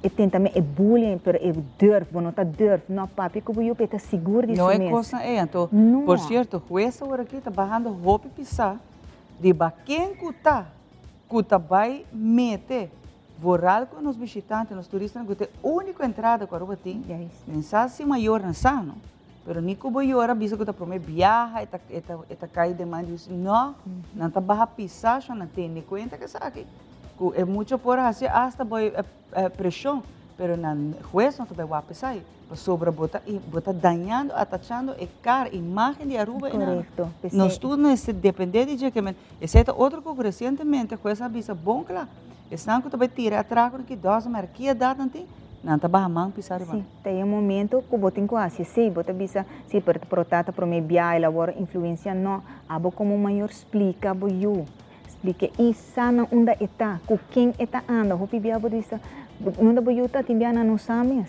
e tem também é bullying, pero é durf, não tá durf, não papi que eu peta seguro disso mesmo. Não é coisa então, por certo, essa hora aqui tá barrando roupa pisar, de quem que tá vai meter voral com os visitantes, os turistas, que tem única entrada com a roupa tem, nem sabe se maior não sabe, pero nico boi ora bisa que tá promete viaja, eta cai de mão não tá barra pisar, não tem nem conta que sabe. É muito por assim, hasta boi pressão, pero na juez não vai guapa sair, sobre bota danhando, atachando a cara, imagem de Aruba. Correto. Nós tudo nesse depender de que exceto outro que recentemente juez avisa bom claro, estão que vai tirar atraco que dois marquia data não tá barramang pisar sim, tem momento que botem quase, sim, bota bisa, se per protata para me biar labor influência não, abo como maior explica boiu. Explica isa na onda eta, com quem eta anda, hopi biabo disa, não da boiuta timbiana não sames,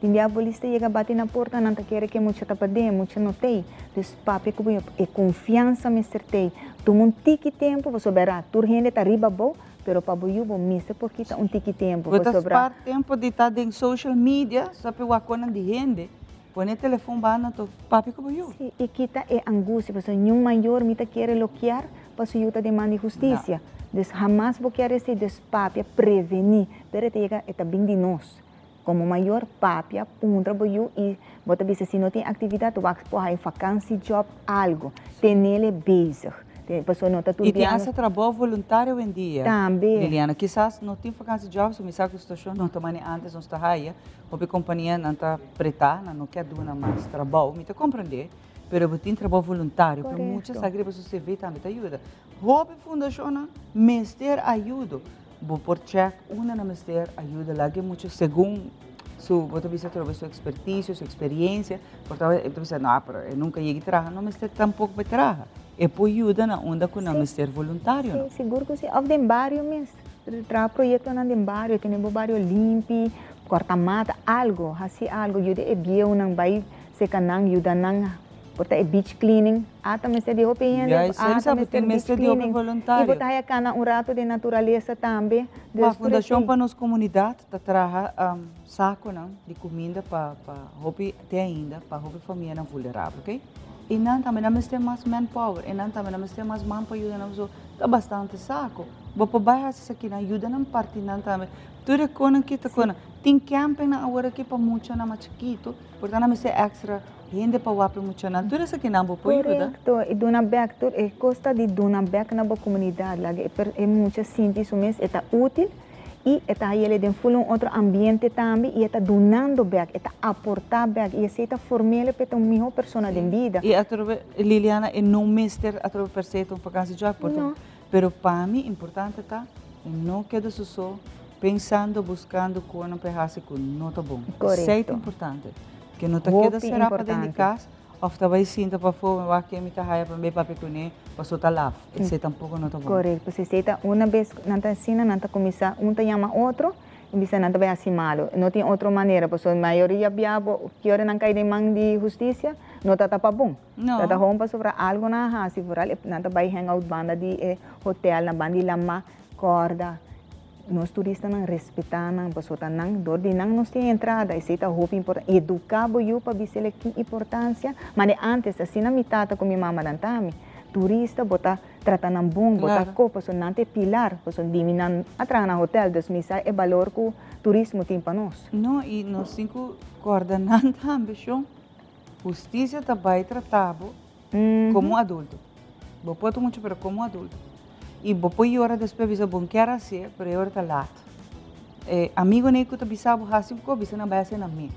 Tinha a polícia chega bate na porta, não quer que muita tapade, muita não tem. Des papi que é confiança me certei. Toma um tique tempo, você verá, tur gente tá riba bom, pero para boiu bom missa porque tá um tique tempo. Você sobra tempo de estar em social media, só para o acona de gente. Põe o telefone bana to papi que boiu. Sim, e kita é angústia, porque nenhum maior me tá quer bloquear para sua ajuda demanda justiça. Des jamais vou querer ser des papi prevenir, pero tega é bem de nós. Como maior papi punta boiu e bota bisa se não tem atividade, vai por aí vacância, job, algo, tem ele bezig. Pessoa não tá tudo e tem essa trabalho voluntário em dia. Também. Liliana, quizás não tem vacância de job, se me sabe que a situação não tomani antes não está aí, a companhia não está preta, não quer dar mais trabalho, me tá compreender. Pero eu tenho trabalho voluntário, porque muitas agriculturas você vê também te ajuda. Hobby Fundação, Mester ajuda. Vou por check, uma na Mester ajuda lá que muito segundo você precisa ter sua expertise, sua experiência. Portanto, eu precisa não, eu nunca cheguei a trabalhar, não Mester tampouco vai trabalhar. E por ajuda na onda com o Mester voluntário. Sim, seguro que sim. Of dem barrio mesmo. Trabalho projeto na dem barrio, tem um barrio limpo, corta-mata, algo, assim algo. Ajuda é bem, não vai se canang, ajuda não. Portanto, é beach cleaning. Também se deu para ele. Também tem mestre de obra voluntário. E botar aí rato de natureza também. A fundação para nossa comunidade está trazendo saco de comida para roupa ter ainda para roupa família vulnerável, ok? E não também não tem mais manpower, e não também não tem mais mão para ajudar nós. Está bastante saco. Vou para baixo isso aqui, ajuda não parte não também. Tudo é coisa que está coisa. Tem camping na agora aqui para muito na mais chiquito, portanto não tem extra gente para wapar muito não. Tudo isso aqui não vou para ajuda. Correto. E dona back tudo é custa de dona back na boa comunidade, lá é muito simples, mas é útil. E está ele de um outro ambiente também e está donando back, está aportar back e está formando para uma melhor pessoa de vida. E através Liliana é não mestre através per se um vacância de aportar. Pero para mim importante tá não queda só pensando buscando com um pedaço que não tá bom. Isso é importante. Que não tá queda será para dentro de casa. Ofta vai sinta para fora, vai que me tá raia para me papi comer, para soltar lá. Isso tampouco não tá bom. Correto, porque se está uma vez não tá ensina, não tá começar, um tá chama outro, e bisa não tá vai assim malo. Não tem outra maneira, porque a maioria biabo que hora não cai de mão de justiça, não tá para bom. Não. Tá home para sobre algo na raça, por ali não tá vai hangout banda de hotel na banda de lama corda. Nós turistas não respeitamos, pessoas não, dor de não nos tem entrada, isso é muito importante. Educar o para ver que importância, mas antes assim na mitad com minha mamãe também, turista bota tratando bom, bota copa, pessoas não tem pilar, pessoas diminuem atrás na hotel, desmisa é valor que o turismo tem para nós. Não, e nós cinco coordenando também, justiça também tratado como adulto. Vou pôr muito para como adulto. E depois hora depois bisa bom quer assim, pero hora tá lá. Amigo nem que tu bisa bo assim ko bisa na base na mim.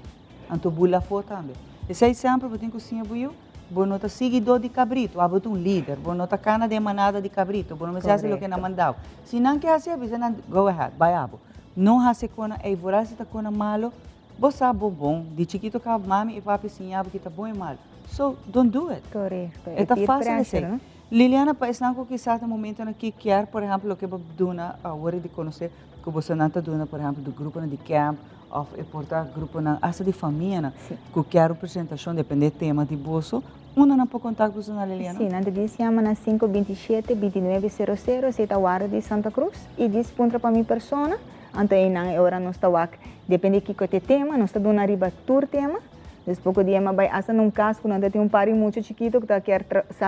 Anto bula foto também. E sei sempre botem cozinha buio, bo nota seguidor de cabrito, aboto líder, bo nota cana de manada de cabrito, bo não se hace lo que na mandau. Se não quer assim, bisa na go ahead, vai abo. Não hace cona e vorase tá cona malo, bo sabe bom, de chiquito ka mami e papi ensinava que tá bom e malo. So don't do it. Correto. É tá fácil assim. Liliana, para estar com quizás no momento em que quer, por exemplo, o que eu dona a hora de conhecer, que você não está dona, por exemplo, do grupo de camp, ou portar grupo na asa de família, que quer apresentação, depende do tema de bolso, uma não pode contar com você, Liliana? Sim, na diz chama na 527-2900, está o área de Santa Cruz, e diz pontra para minha persona, então aí agora nós está aqui, depende de que é tema, nós está dona arriba tur tema. Depois pouco dia vai asa num caso quando tem pari muito chiquito que tá quer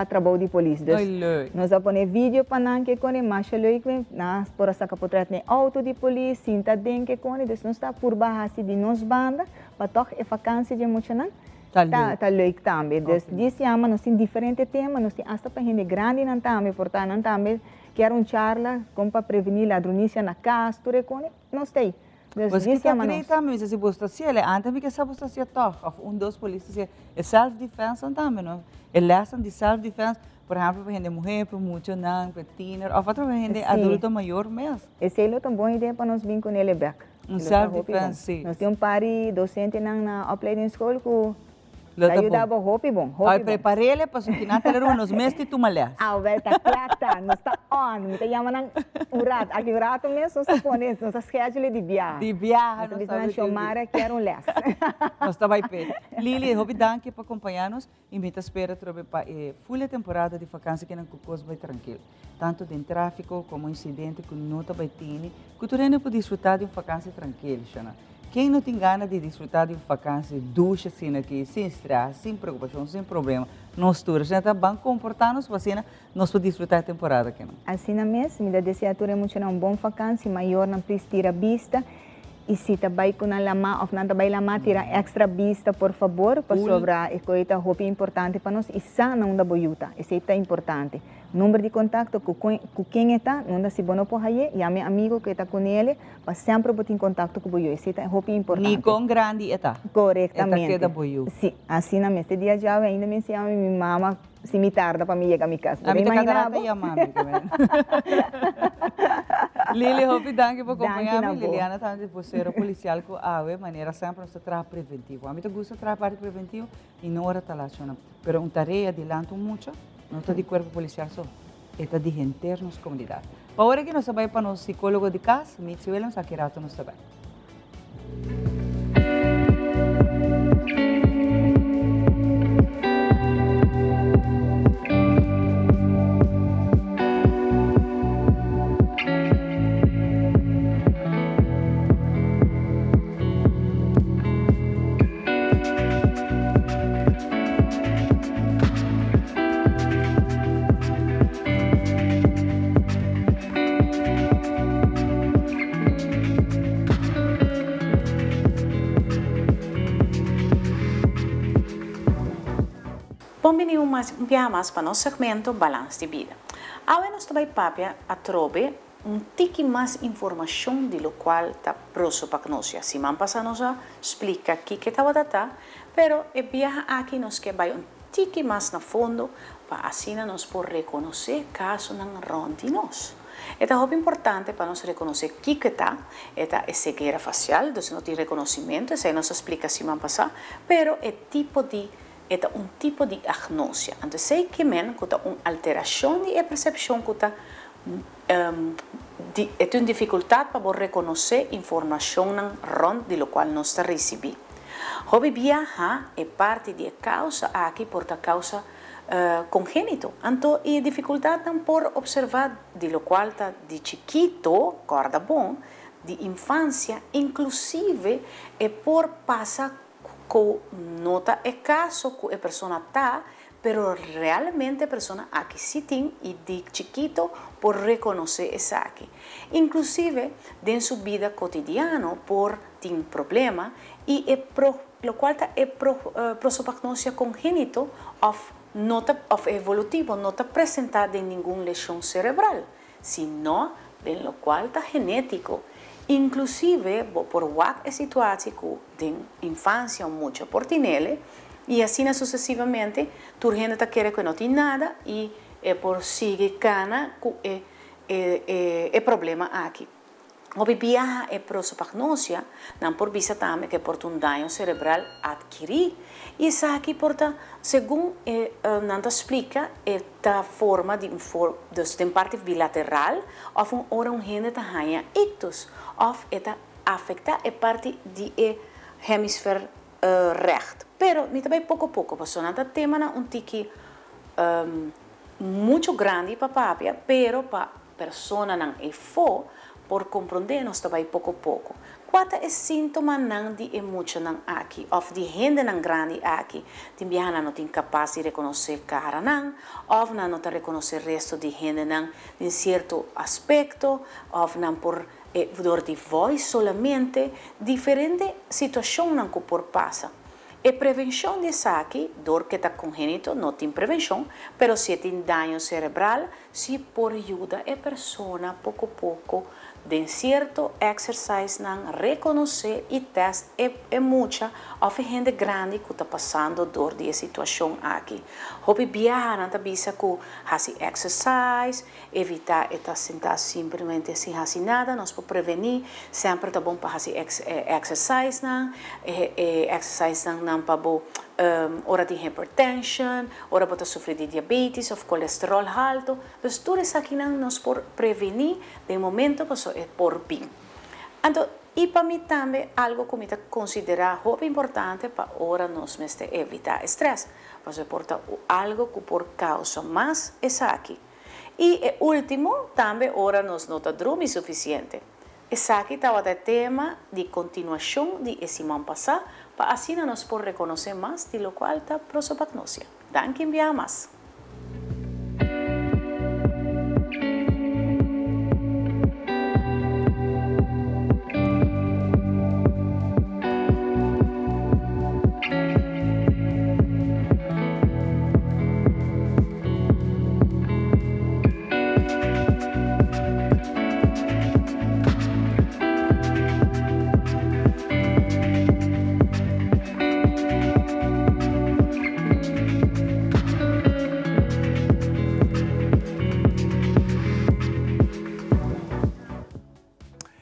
trabalho de polícia. Nós vamos pôr vídeo para não que quando macho lei que nós por essa capotrat nem auto de polícia, cinta den que quando nós está por baixo de nós banda para tocar a vacância de muito não. Tá lei também. Diz chama nós tem diferente tema, nós tem hasta para gente grande não também, portanto não também quer charla como para prevenir ladronícia na casa, tudo quando nós tem. Você está acreditando, mas se você está ele antes de que você está toca, dos polícias é self-defense também, não? É lesson de self-defense, por exemplo, para gente mulher, para muito não, para teenager, ou para gente adulto maior mesmo. Esse é uma boa ideia para nós vir com ele back. Self-defense, sim. Nós temos pari docente na opleiding school que Ayudava hopi bom. Ai, preparei-lhe para o que não ter uns meses de tumalhas. Ah, tá claro, não está on. Me chama nang urat. Aqui urato mesmo, nós ponemos, nós schedule de viagem. De viagem, nós estamos chamar quero um les. Nós está vai pé. Lili, hobi danke para acompanhar-nos e me espera trobe para full temporada de vacância que não cocos vai tranquilo. Tanto de tráfico como incidente que não está vai ter, que tu não pode desfrutar de uma vacância tranquila, Xana. Quem não tem ganas de desfrutar de uma vacância ducha assim aqui, sem estresse, sem preocupação, sem problema, nós todos já está bem comportar-nos para assim nós podemos desfrutar a temporada aqui. Assim mesmo, me dá desejatura muito uma boa vacância, maior não precisa tirar vista. E se também com a lama, ou não também lama, tira extra vista, por favor, para sobre a coisa roupa importante para nós. E só não dá boiuta, isso é importante. Número de contato com quem está, não dá se bom por aí, e a meu amigo que está com ele, para sempre botar em contato com o boiú. Isso é roupa importante. Nem com grande está. Corretamente. Está queda boiú. Sim, assim mesmo. Este dia já ainda me chama minha mama, se me tarda para me chegar a minha casa. A minha catarata e a mami também. Lili, hope danke por acompanhar-me. Liliana está de vocero policial com a maneira sempre nós trabalhar preventivo. A mim me gusta trabalhar parte preventivo e não hora talaciona. Pero uma tarefa adianta muito, não está de corpo policial só, está de internos comunidade. Para hora que nós vamos para o psicólogo de casa, me suelen sacar nós também. Bem-vindos para nosso segmento Balanço de Vida. Agora nós também papia a trobe tique mais informação de lo qual está proso para nós. Se man passa nos explica aqui que estava data, pero e viaja aqui nos que vai tique mais na fundo para assim nós por reconhecer caso não ronde nós. É muito importante para nós reconhecer que está, é cegueira facial, então não tem reconhecimento, essa nos explica se man passa, pero é tipo de tipo de agnósia. Então, sei que men que uma alteração de percepção que é uma dificuldade para reconhecer informação rond de lo qual nós recebemos. Hobby viajar é parte de causa aqui por causa congênito. Então, a dificuldade por observar de lo qual está de chiquito, guarda bom, de infância, inclusive é por passar que nota é caso que a pessoa está, pero realmente a pessoa aqui se tem e de chiquito por reconhecer isso aqui. Inclusive, em sua vida cotidiana, por ter problema e lo qual é prosopagnosia congênito ou evolutivo, não está apresentado em nenhuma lesão cerebral, sino em lo qual está genético. Inclusive, por a situação de infância muito por tinele, e assim sucessivamente, tu gente está querendo que não tem nada, e por seguir cana, é problema aqui. O viaja é prosopagnosia, não por vista também que por um dano cerebral adquirir, e isso aqui porta, segundo não explica, é da forma de parte bilateral, ou um gente tá ganha ictus, ou afeta a parte de hemisfério recht. Pero, me também pouco a pouco, porque não tema um tique muito grande para papia, pero para pessoa não é fo, por compreender nós também pouco a pouco. Qual é o sintoma não de emoção não aqui, ou de gente não grande aqui? De viajar não tem capaz de reconhecer cara não, ou não está reconhecer resto de gente não em certo aspecto, ou não por dor de voz solamente, diferente situação não que por passa. E prevenção de aqui, dor que está congênito, não tem prevenção, pero se tem dano cerebral, se por ajuda a pessoa pouco a pouco de certo exercício não reconhecer e teste é muita ou gente grande que está passando dor de situação aqui. Hobby viajar não avisa que fazer exercício, evitar estar sentado simplesmente sem fazer nada, nós podemos prevenir, sempre está bom para fazer exercício não, exercício não para ora tem hypertension, ora pode sofrer de diabetes ou colesterol alto. Dus tudo isso aqui não nos por prevenir de momento que isso é por bem. Então, e para mim também algo que eu considero muito importante para ora nós evitar estresse. Porque porta algo que por causa mais é aqui. E último, também ora nós não dormir suficiente. Esse aqui estava o tema de continuação de semana passada, para assim nós por reconhecer mais de lo qual está prosopagnosia. Danke enviar mais.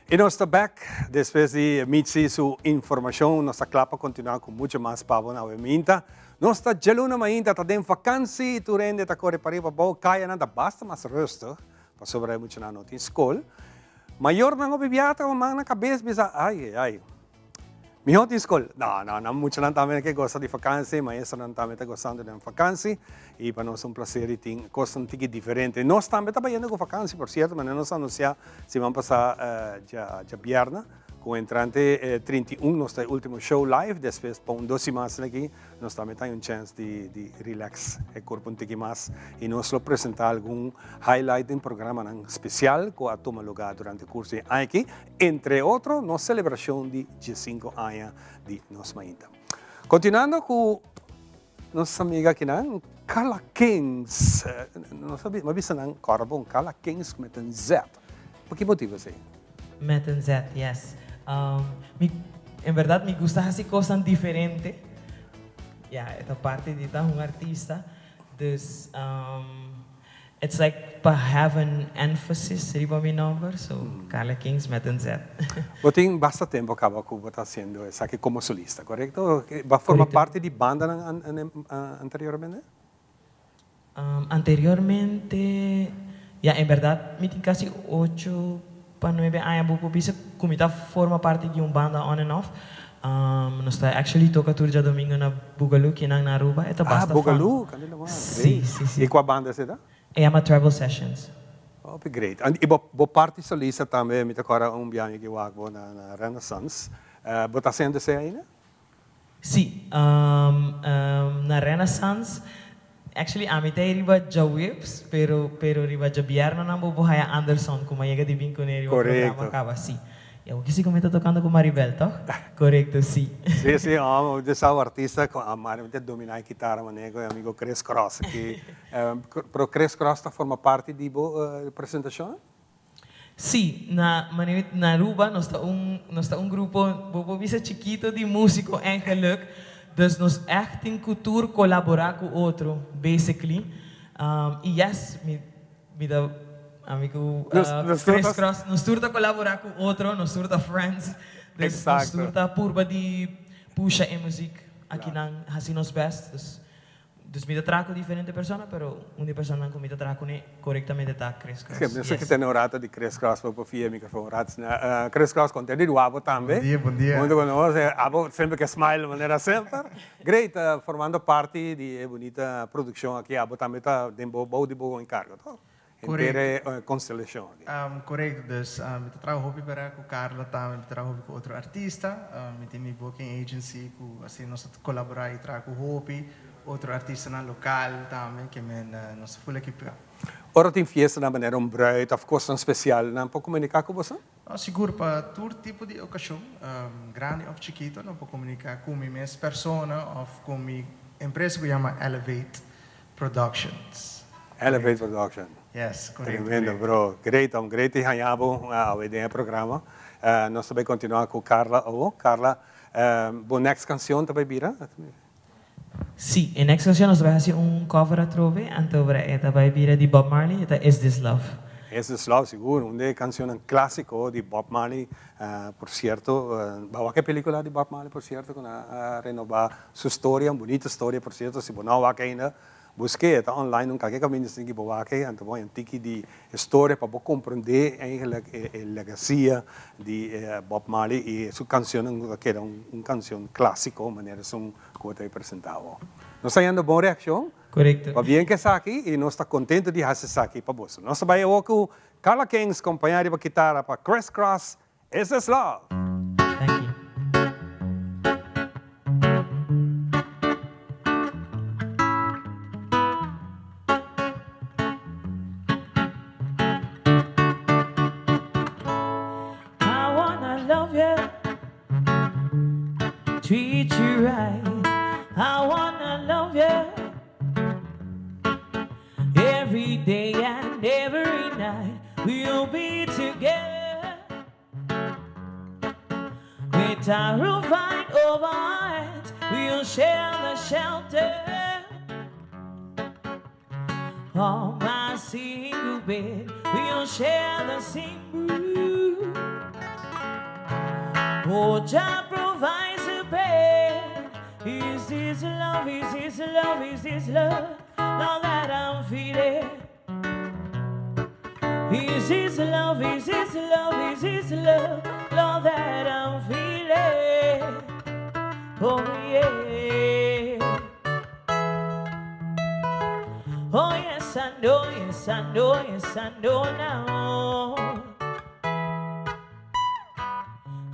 E nós estamos back, depois de emitir sua informação, nossa clapa continua com muito mais pavo na minta. Nós estamos gelando ainda, está em vacância, e tu rende, está correndo para ir para o caia, nada basta mais rosto, para sobrar muito na noite em escola. Maior não é bibiata, mas na cabeça, bisa, ai. Minha outra escola, não, muito não também que gosta de vacância, mas não também está gostando de vacância, e para nós é um prazer e tem coisas um pouco diferentes. Nós também estamos indo com vacância, por certo, mas nós anunciamos se vamos passar já viernes, com o entrante 31, nosso último show live, depois para 2 semanas aqui, nós também temos chance de relax o corpo um pouco mais, e nós vamos apresentar algum highlight em programa especial que vai tomar lugar durante o curso aqui, entre outros, nossa celebração de 15 anos de nós ainda. Continuando com nossa amiga aqui, Carla Kings, não sabia, mas viste não, Carbon, Carla Kings com um Z. Por que motivo assim? Met een Z, yes. En verdad me gusta hacer cosas diferentes. Ja, esta parte de estar un artista. Dus, it's like to have an emphasis riba mi number. So, Carla Kings met een Z. Você tem bastante tempo que você está fazendo isso aqui como solista, correto? Vai formar parte de banda anteriormente? Anteriormente, ya, en verdad, me tengo casi 8 para 9 anos, eu bisa comita forma parte de banda on and off. Nós está actually toca tour de domingo na Bugalu, que na Aruba. Eta basta Bugalu, candido mais. Sim. E qual banda você dá? É uma Travel Sessions. Oh, great. E você parte solista também, me agora viagem que eu hago na Renaissance. Você está sendo isso ainda? Sim, na Renaissance. Actually, a mitad riba ja whips, pero riba ja bierna na bubuhay Anderson kung mayega di bin ko ni riba programa kaba, sí. E ako kasi kumita tocando com Maribel, to? Correcto, sí. Sí, amo, dessa artista com a Maribel dominar a guitarra, manego, amigo Chris Cross, que pro Chris Cross forma parte de apresentação? Sí, na Aruba nós está grupo, bobo bisa chiquito de músico en geluk. Dus nós echt in cultuur colaborar com outro, basically. E yes, me dá amigo Chris Cross, nós turta colaborar com outro, nós turta friends, nós turta purba de puxa a música aqui na assim nos best. Dus me dá trago diferente persona, pero uma persona que me dá trago ne corretamente tá Chris Cross. Eu penso que tem um rato de Chris Cross para o microfone ratos. Chris Cross contente do abo também. Bom dia. Muito conosco, abo sempre que smile de maneira sempre. Great, formando parte de bonita produção aqui, abo também tá de bom encargo, tá? Correto. Constelação. Correto, dus me trago hobby para com Carla também, me trago hobby com outro artista, me tem booking agency, com assim nós colaborar e trago hobby. Outro artista na local também, que é nossa full equipe. Ora tem festa na maneira bruid, of course, especial, não pode comunicar com você? Seguro, para todo tipo de ocasião, grande ou chiquito, não pode comunicar com minha persona ou com minha empresa que chama Elevate Productions. Elevate Production. Yes, correto. Tremendo, bro. Great e ganhamos a ideia do programa. Nós também continuamos com Carla. Carla, boa next canção também vira? Sim, em next canção nós vamos fazer cover a trove, então esta vai vir de Bob Marley, esta Is This Love. Ese es lo seguro, una canción clásico de Bob Marley, por cierto, ¿qué película de Bob Marley, por cierto, con renovar su historia, una bonita historia, por cierto, si no va a ainda, busque, está online, un cague caminho assim que boa que, então vai um tique de história para compreender eigenlijk a legacia de Bob Marley e sua canção que era canção clássico, maneira som que eu apresentava. Nós está indo boa reação. Correcto. Va bien que está aquí y nos está contento de hacer aquí para vos. Nos va a ir con Carla Kings, compañera de guitarra para Criss Cross. Ese es love. Thank you. I wanna love you, treat you right. I wanna love you every day and every night. We'll be together with our roof right over our heads. We'll share the shelter on my single bed. We'll share the same room. Oh, Jah provides a bed. Is this love? Is this love? Is this love? Now that I'm feeling, is this love, is this love, is this love, now that I'm feeling, oh yeah, oh yes I know, yes I know, yes I know now,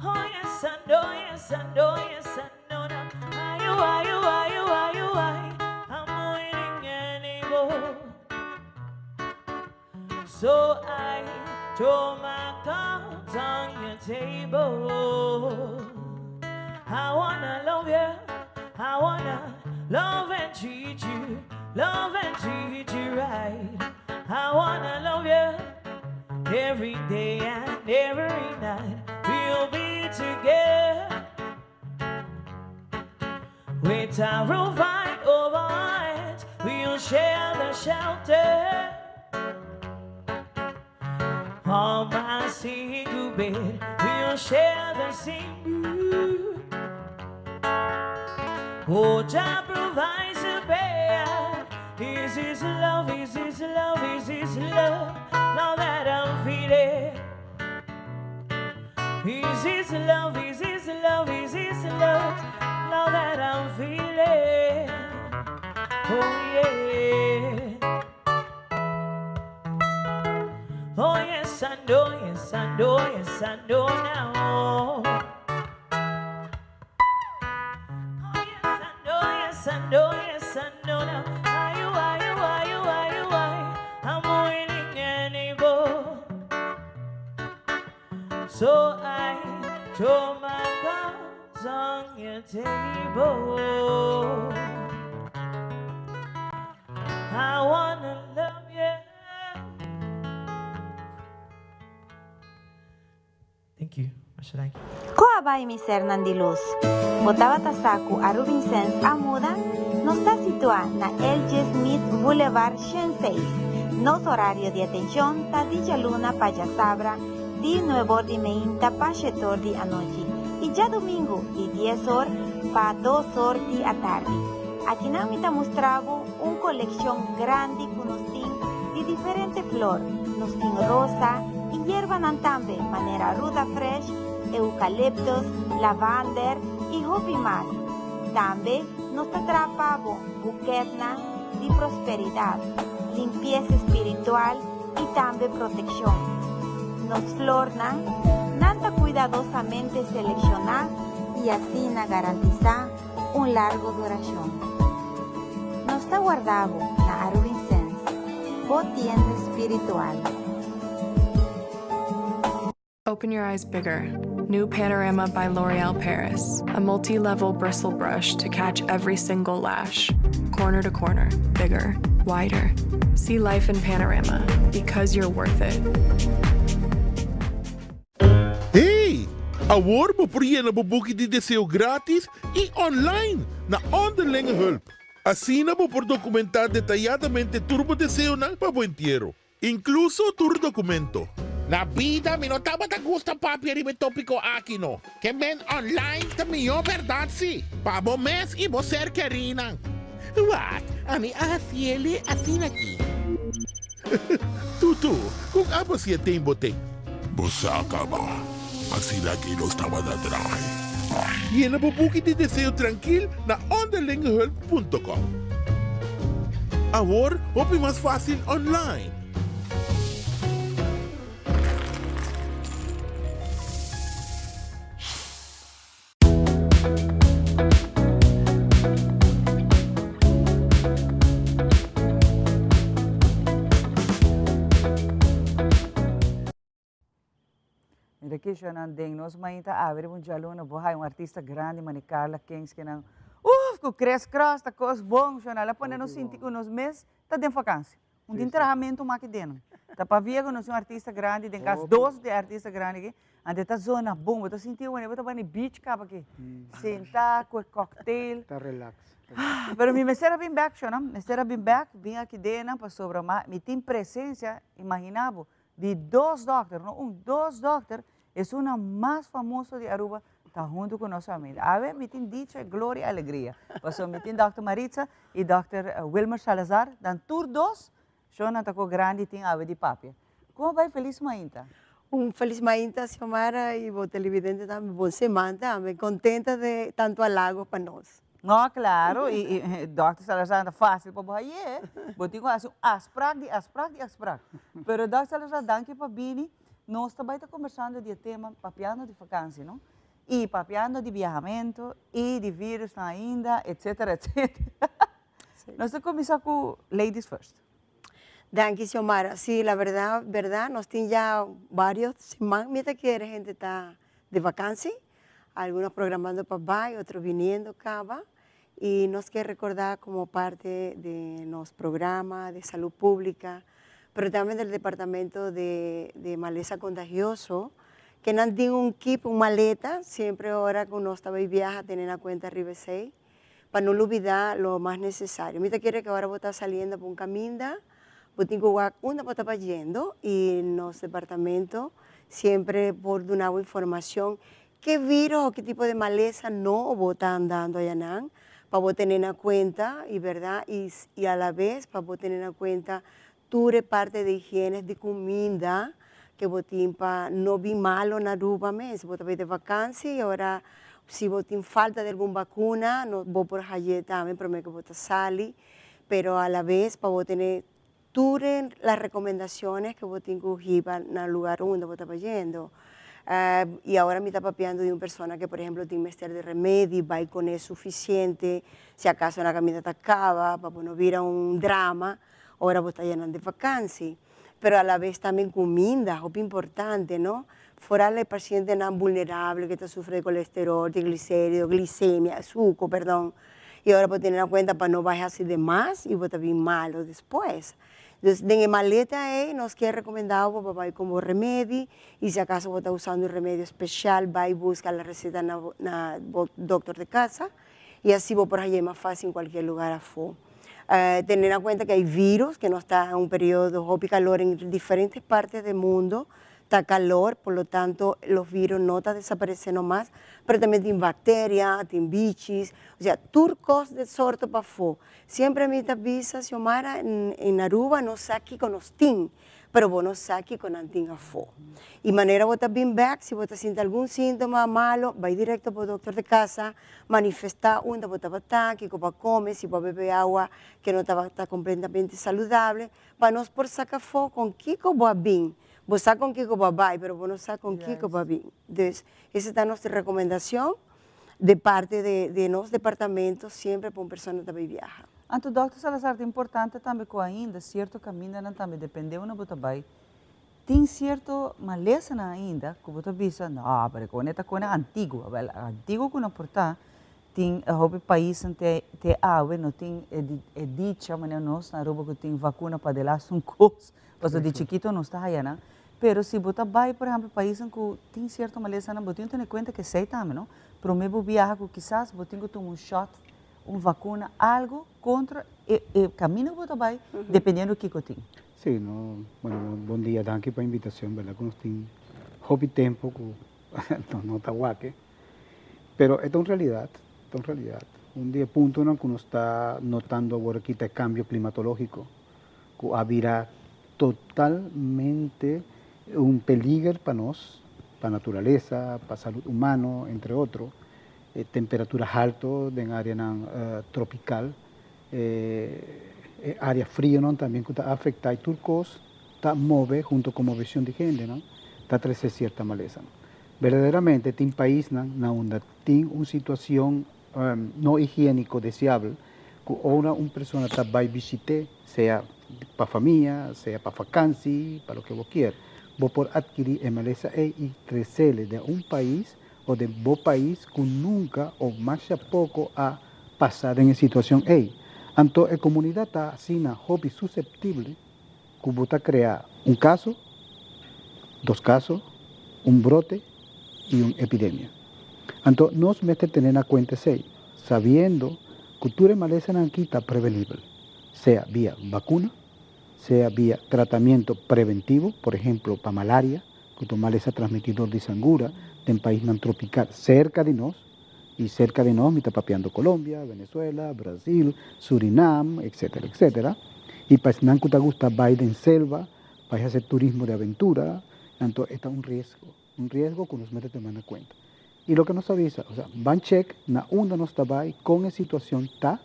oh yes I know, yes I know, yes I know now, are you, so I throw my cards on your table. I wanna love you, I wanna love and treat you right. I wanna love you every day and every night. We'll be together with our roof right over our heads. We'll share the shelter on my single bed. We'll share the same room. Oh, Jah provides a bed. Is this love, is this love, is this love, now that I'm feeling, is this love, is this love, is this love, now that I'm feeling, oh yeah. Oh yes I know, yes I know, yes I know now. Oh yes I know, yes I know, yes I know now. I'm willing and able. So I throw my cards on your table. I wanna love you. Thank you. Ko abay mi ser Nandiluz. Botava tasaku a Rubinsens Amuda, nos está situada na L.J. Smith Boulevard, Shenzhen. Nos horario de atención ta di luna pa sabra di 9h30 pa 7h a noite. E já domingo de 10h pa 2h a tarde. Aqui na mita mostravo coleção grande com nos de diferente flor. Nos tem rosa e hierba nantambe, maneira ruda fresh, eucaliptos, lavander e hopi mais. Também nos atrapavo buquetna de prosperidade, limpeza espiritual e também proteção. Nos florna, nanta cuidadosamente selecionar e assim garantizar largo duração. Nos está guardado na Arubinsense, tienda espiritual. Open your eyes bigger. New Panorama by L'Oreal Paris. A multi-level bristle brush to catch every single lash. Corner to corner, bigger, wider. See life in Panorama, because you're worth it. Hey! Award mo por yan na bubuki di deseo gratis e online na onderlinge hulp. Así na mo por documentar detalladamente turbo deseo na pabuentiero. incluso tu documento. Na vida, mi notaba te gusta papi arriba tópico aquí no. Que men online también, verdad sí. Pa bo mes y bo ser querinan. What? A mí así aquí. Tú, kung abo siya timbote. Bosaka ba? Así aquí no estaba de atrás. Y en la bubuki de deseo tranquil na onderlingehelp.com. Ahora, hopi más fácil online. Mira que já não tem, nós mãe tá abre aluno, boa, artista grande, Carla Kings que não, que cresce cross, tá coisa bom, já ela põe nos sentir uns meses, tá de vacância, de treinamento mais que dentro, tá para ver que nós artista grande, tem caso 12 de artista grande aqui, ande tá zona bom, tá sentir uma, tá para beach capa aqui, sentar com cocktail, tá relax. Pero me será bem back, não? Me será bem back, vim aqui dentro para sobre mais, me tem presença, imaginava, de dois doctores, não, dois doctores. É uma mais famosa de Aruba, está junto com nossa família. A ver, me tem dicha, glória e alegria. Passou, me tem Dr. Maritza e Dr. Wilmer Salazar, dan tur dos, já não está com grande, tem a ver de papia. Como vai feliz mainta? Feliz mainta, Xiomara, e o televidente também, boa semana também, contenta de tanto halago para nós. Não, claro, e Dr. Salazar é fácil para você, porque eu acho asprag. Pero Dr. Salazar, danke para Bini. Nós também estamos conversando de tema papiando de vacância, não? E papiando de viajamento, e de vírus ainda, etc, etc. Nós vamos começar com ladies first. Danke, Xiomara. Sí, la verdad, nós temos já vários semanas, mientras que a gente está de vacância, algunos programando para baixo, outros vindo acá, e nós queremos recordar como parte de nosso programa de saúde pública, pero también del Departamento de Maleza Contagioso, que no tiene un equipo, una maleta, siempre ahora que uno estaba y viaja, tener en cuenta arriba 6, para no olvidar lo más necesario. Mira, quiere que ahora vos estás saliendo por un camino, vos tenés una vos estás yendo, y en los departamentos siempre por dar información, qué virus o qué tipo de maleza no vos estás andando allá, para vos tener en cuenta, y verdad, y a la vez para vos tener en cuenta ture parte de higiene de comida que botín para no vi malo na Aruba mes, botar de vacancia y ahora si botín falta de alguna vacuna, no voy por allí también, prometo que botar sali, pero a la vez para tener ture las recomendaciones que botín cogiba en el lugar donde botar yendo. Y ahora me está papeando de una persona que, por ejemplo, tiene mester de remedio, va con eso suficiente, si acaso una camina te acaba, para no vir un drama. Ahora vos estás llenando de vacancia, pero a la vez también comida, es importante, ¿no? Fuera el paciente no vulnerable que sufre de colesterol, de glicérido, glicemia, azúcar, perdón, y ahora vos tener en cuenta para no bajarse de más y vos estás bien malo después. Entonces, en la maleta nos queda recomendado para ir como remedio, y si acaso vos estás usando un remedio especial, va y busca la receta en el doctor de casa, y así vos por allí es más fácil en cualquier lugar afuera. Tener en cuenta que hay virus, que no está en un periodo de calor en diferentes partes del mundo, está calor, por lo tanto los virus no están desapareciendo más, pero también tienen bacterias, tienen bichis, o sea, turcos de sorto para fo. Siempre me avisa, Xiomara, en Aruba no saque con los tin, pero vos no saque con antin a fo. Y manera vos estás bien back, si vos te sientes algún síntoma malo, va directo por el doctor de casa, manifestar donde vos estás, que para comer, si vos beber agua que no está completamente saludable, para no por sacar fo con Kiko va bien. Vos está con Kiko Babay, pero vos no está con Kiko Babay. Entonces, esa es nuestra recomendación de parte de los departamentos, siempre para una persona que viaja. Anto, Dr. Salazar, é importante também que ainda certo caminho não também dependeu na botabai. Tem certo maleza ainda que você pensa, não, mas quando está com a antigo, antigo que não porta, tem o país onde te água, não tem dicha, mas nós na Aruba que tem vacuna para de lá são coisas, porque de chiquito não está aí, não. Pero se você vai, por exemplo, país em que tem certa maleza, não, você tem que ter conta que sei também, não. Para o meu viaje, quizás você tem que tomar um shot uma vacuna, algo contra o caminho que vai, dependendo do que tem. Sí, no, bueno, buen día, danke por la invitación, ¿verdad? Con este hobby tempo, no está guaque, pero esto es realidad, Un día punto en que uno está notando ahora que este cambio climatológico, que habrá totalmente un peligro para nosotros, para la naturaleza, para la salud humana, entre otros, temperaturas altas en área tropical, área fría ¿no? También que está afectada y turcos está mueve junto con movilización de gente, ¿no? Está creciendo cierta maleza. ¿No? Verdaderamente, en país donde tiene una situación no higiénico deseable, que ahora una persona está va a visitar, sea para familia, sea para vacancia, para lo que vos quieras, vos por adquirir maleza y crecer de un país o de un país que nunca o más poco ha pasado en situación ahí. Entonces, la comunidad está así, hobby susceptible, que vos crear un caso, 2 casos, un brote y una epidemia. Entonces, nos mete tener en cuenta eso, sabiendo que tu maleza aquí está prevenible, sea vía vacuna, sea vía tratamiento preventivo, por ejemplo, para malaria, que tu maleza transmitidor de sangura, en país no tropical, cerca de nosotros, y cerca de nosotros, me está papeando Colombia, Venezuela, Brasil, Surinam, etcétera, etcétera. Y para si no te gusta ir en selva, para hacer turismo de aventura, entonces está un riesgo que nos mete tomar en cuenta. Y lo que nos avisa, o sea, van check, na onda nos está ahí, con la situación está,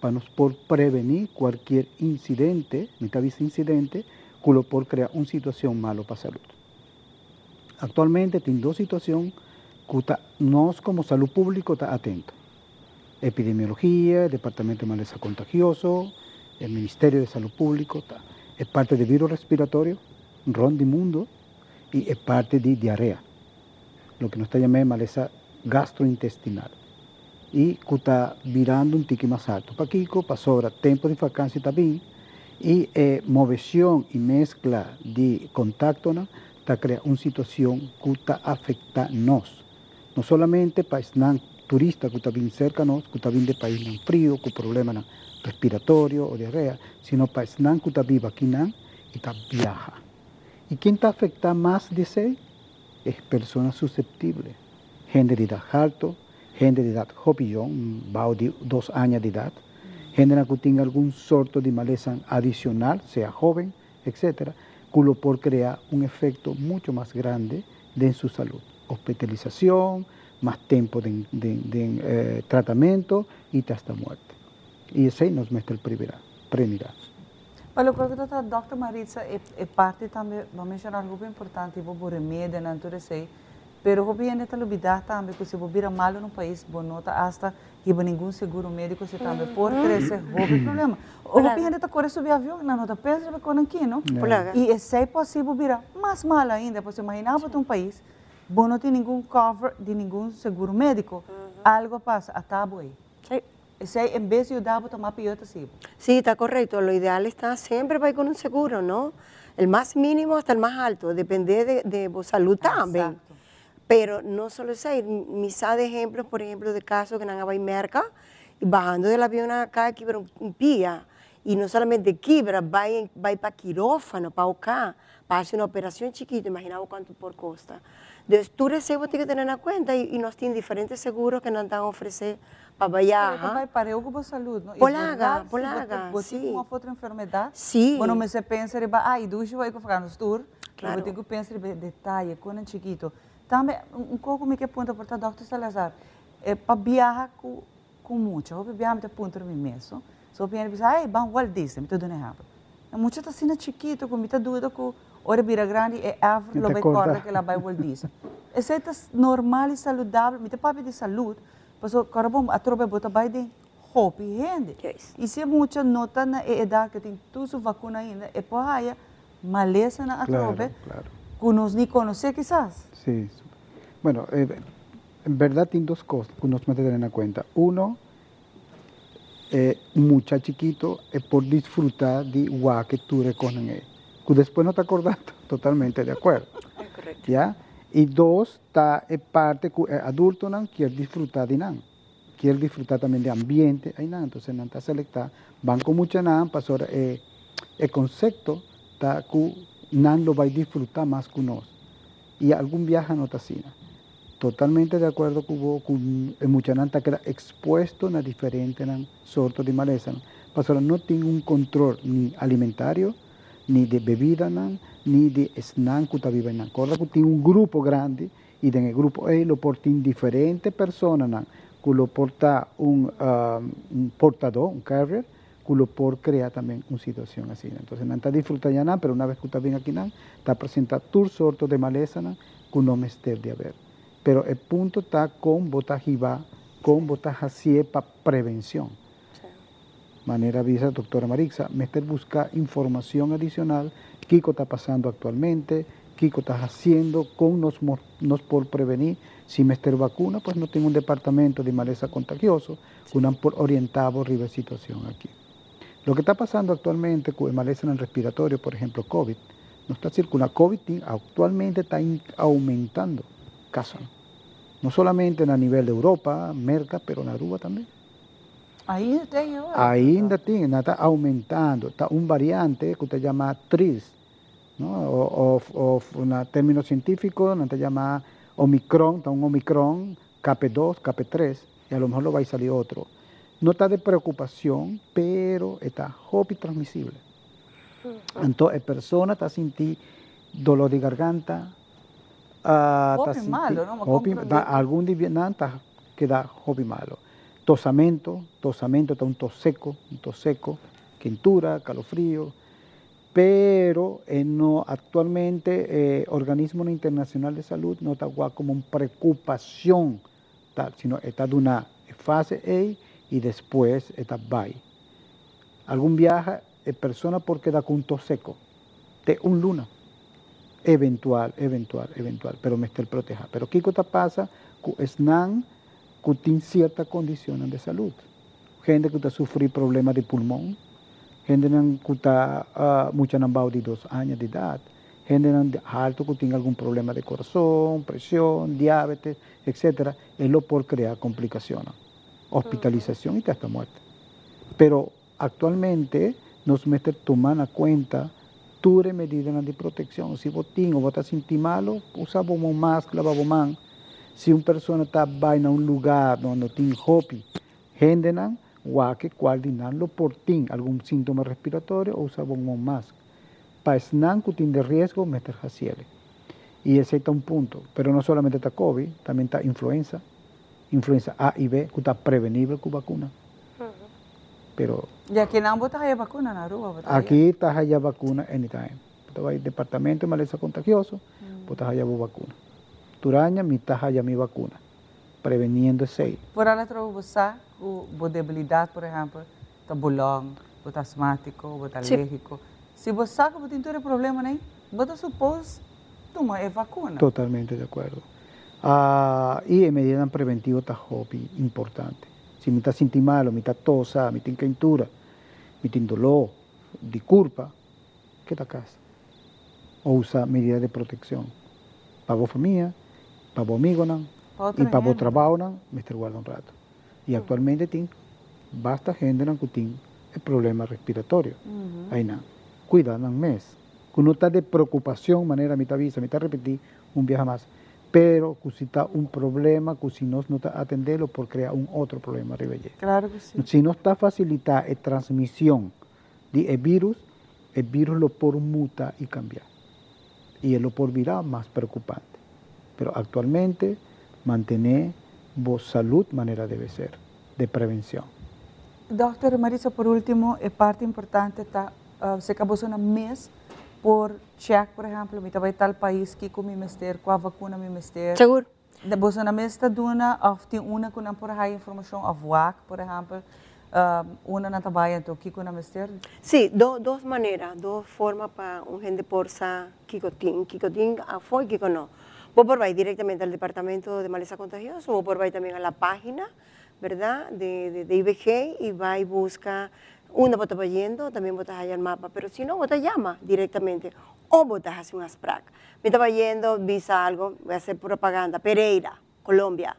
para nos por prevenir cualquier incidente, incidente, que lo por crear una situación malo para salud. Actualmente, tiene 2 situaciones que nos como salud pública está atento. Epidemiología, Departamento de Maleza Contagioso, el Ministerio de Salud Pública, es parte de virus respiratorio, ron de mundo, y es parte de diarrea, lo que nos está llamando maleza gastrointestinal. Y que está virando un tique más alto. Para Kiko, para sobra tiempo de vacancia también, y movilización y mezcla de contacto, ¿no? Está creando una situación que está afectándonos. No solamente para los turistas que están cerca de nosotros, que están de país frío, con problemas respiratorios o diarrea, sino para los que están vivos aquí y están viaja. ¿Y quién está afectado más de ese? Es personas susceptibles. Gente de edad alta, gente de edad joven, de 2 años de edad, gente que tenga algún sorto de maleza adicional, sea joven, etc., que lo por crear un efecto mucho más grande de su salud. Hospitalización, más tiempo de tratamiento y hasta muerte. Y ese nos mete el primer. Olha, eu creo que a Dr. Maritza é parte também, vamos mencionar algo importante, vou por remédio, não tudo isso, pero eu ainda está olvidar também que se você vira mal no país, você nota hasta que nenhum seguro médico se também por crescer, houve problema. O ainda está correndo subir avião, não nota pensa que com aqui, não? E esse é possível virar mais mal ainda, você imaginar para um país, você não tem nenhum cover de nenhum seguro médico, algo passa, está bom aí. En vez de ayudar a tomar pilotos, sí. Sí, está correcto. Lo ideal está siempre para ir con un seguro, ¿no? El más mínimo hasta el más alto, depende de salud también. Pero no solo eso, misa de ejemplos, por ejemplo, de casos que no hay merca, y bajando del avión acá, quebra un pía, y no solamente quebra, va para quirófano, para acá, para hacer una operación chiquita, imaginamos cuánto por costa. Entonces, tú recibes, tienes que tener en cuenta, y nos tienen diferentes seguros que nos dan a ofrecer para viajar. Para eu com saúde, não? Polaga, sim. Se uma outra enfermidade, sim. Quando você pensa, e do vai ficar no tour, claro. Eu tenho que pensar em detalhe, quando é chiquito. Também, pouco me que ponto para o Dr. Salazar, para viajar com muito, eu viajar muito ponto no mesmo. Só pensa, vamos Walt Disney, tudo errado. Muito está sendo chiquito, com muita dúvida com hora vira grande é árvore, lo vai corda que ela vai Walt Disney. Esse é normal e saudável, muito papo de saúde. Porque agora a tropa bota bem de roupa e rende. E se muita nota na idade que tem tudo vacuna ainda, é por aí, maleza na tropa, que nós nem conhecemos quizás. Sí. Bueno, en verdad tiene 2 cosas que nos meten en cuenta. Uno, un muchacho chiquito es por disfrutar de igual que tú recoges que después no te acordás totalmente de acuerdo. ¿Ya? Y 2, está parte que el adulto no quiere disfrutar de nada, quiere disfrutar también de ambiente, ahí nada, entonces nanta selecta, van con mucha nada, pasó el concepto ta que nan lo va a disfrutar más que nos, y algún viaje no tasina. Totalmente de acuerdo con mucha nanta queda expuesto a diferentes sortos de maleza, pasó no tiene un control ni alimentario, ni de bebida, ni de snack que está viviendo. Recuerda que tiene un grupo grande y en el grupo lo portan diferentes personas que lo porta un portador, un carrier, que lo por crear también una situación así. Entonces, no está disfrutando ya nada, pero una vez que está bien aquí, está presentando todos sortos de maleza que no me esté de haber. Pero el punto está con botajiba, con botajacie para prevención. Manera avisa doctora Marixa, Mester busca información adicional, qué está pasando actualmente, qué está haciendo con nos por prevenir. Si Mester vacuna, pues no tengo un departamento de maleza contagioso, un por orientado a la situación aquí. Lo que está pasando actualmente con maleza en el respiratorio, por ejemplo, COVID, no está circulando. COVID actualmente está aumentando casos. No solamente a nivel de Europa, América, pero en Aruba también. Ainda está aumentando, está un variante que usted llama TRIS, ¿no? o un término científico, no te llama Omicron, está un Omicron, KP2, KP3, y a lo mejor lo va a salir otro. No está de preocupación, pero está joven transmisible. Entonces, la persona está sintiendo dolor de garganta, algún día queda joven malo. Tosamento, está un tos seco, quentura, calofrío, pero no, actualmente Organismo Internacional de Salud no está como una preocupación, sino está de una fase A y después está B. Algún viaje, persona porque da con un tos seco, de un luna, eventual, pero me está el proteja. Pero ¿qué cosa pasa? Es que tiene ciertas condiciones de salud. Gente que está sufriendo problemas de pulmón, gente que está mucho de 2 años de edad, gente alto que tiene algún problema de corazón, presión, diabetes, etc. Es lo por crear complicaciones, hospitalización y hasta muerte. Pero actualmente nos mete tomando en cuenta todas las medidas de protección. Si vos tienes o vos estás sintiendo malo, usa máscara, lavabo mano. Si una persona está en un lugar donde tiene hopi, gente que coordinarlo por ti, algún síntoma respiratorio, o usa máscara. Para esnan que tiene de riesgo, meter jaciele. Y ese está un punto. Pero no solamente está COVID, también está influenza A y B, que está prevenible con vacuna. Pero ¿y aquí no botas ya vacuna en Aruba? Aquí está ya vacuna anytime. El departamento de maleza contagioso, botas ya vacuna. Turaña, mi taja ya mi vacuna, preveniendo ese. Por la otra con debilidad, por ejemplo, está bolón, está asmático, está alérgico. Si vos sacas, vos tienes problema, ¿no? Vos supos tomar vacuna. Totalmente de acuerdo. Y en medida preventiva está importante. Si me está sintiendo malo, me está tosa, me tiene quentura, me tiene dolor, de culpa, ¿qué está casa? O usa medidas de protección. Para vos familia, para vos amigos, y para vos trabajo, me está guardando un rato. Y actualmente tiene basta gente que tiene el problema respiratorio. Ahí nada. Cuidado un mes. Que no está de preocupación, manera, me avisa, me está repetir un viaje más. Pero que si está un problema, que si no está atenderlo por crear un otro problema arriba. Claro que sí. Si no está facilitada la transmisión del virus, el virus lo por muta y cambiar. Y el lo por viral más preocupante. Pero actualmente, mantener vos salud manera debe ser, de prevención. Doctora Marisa, por último, es parte importante, está, se acabó un mes por check, por ejemplo, me vai tal país que com mi mister, com a vacuna mi mister. Seguro. Depois na mesta duna, of tem uma que não por aí informação of WAC, por exemplo, una na trabalha então que com a mister. Sí, dos maneras, dos formas para un gente por sa Kikotín foi Kiko no. Vos por vais directamente al departamento de maleza contagiosa, vos por vais también a la página, ¿verdad? De IBG y va y busca. Una vos estás yendo, también vos estás allá el mapa, pero si no, vos te llama directamente o vos estás haciendo un SPRAC. Me estaba yendo, visa algo, voy a hacer propaganda, Pereira, Colombia,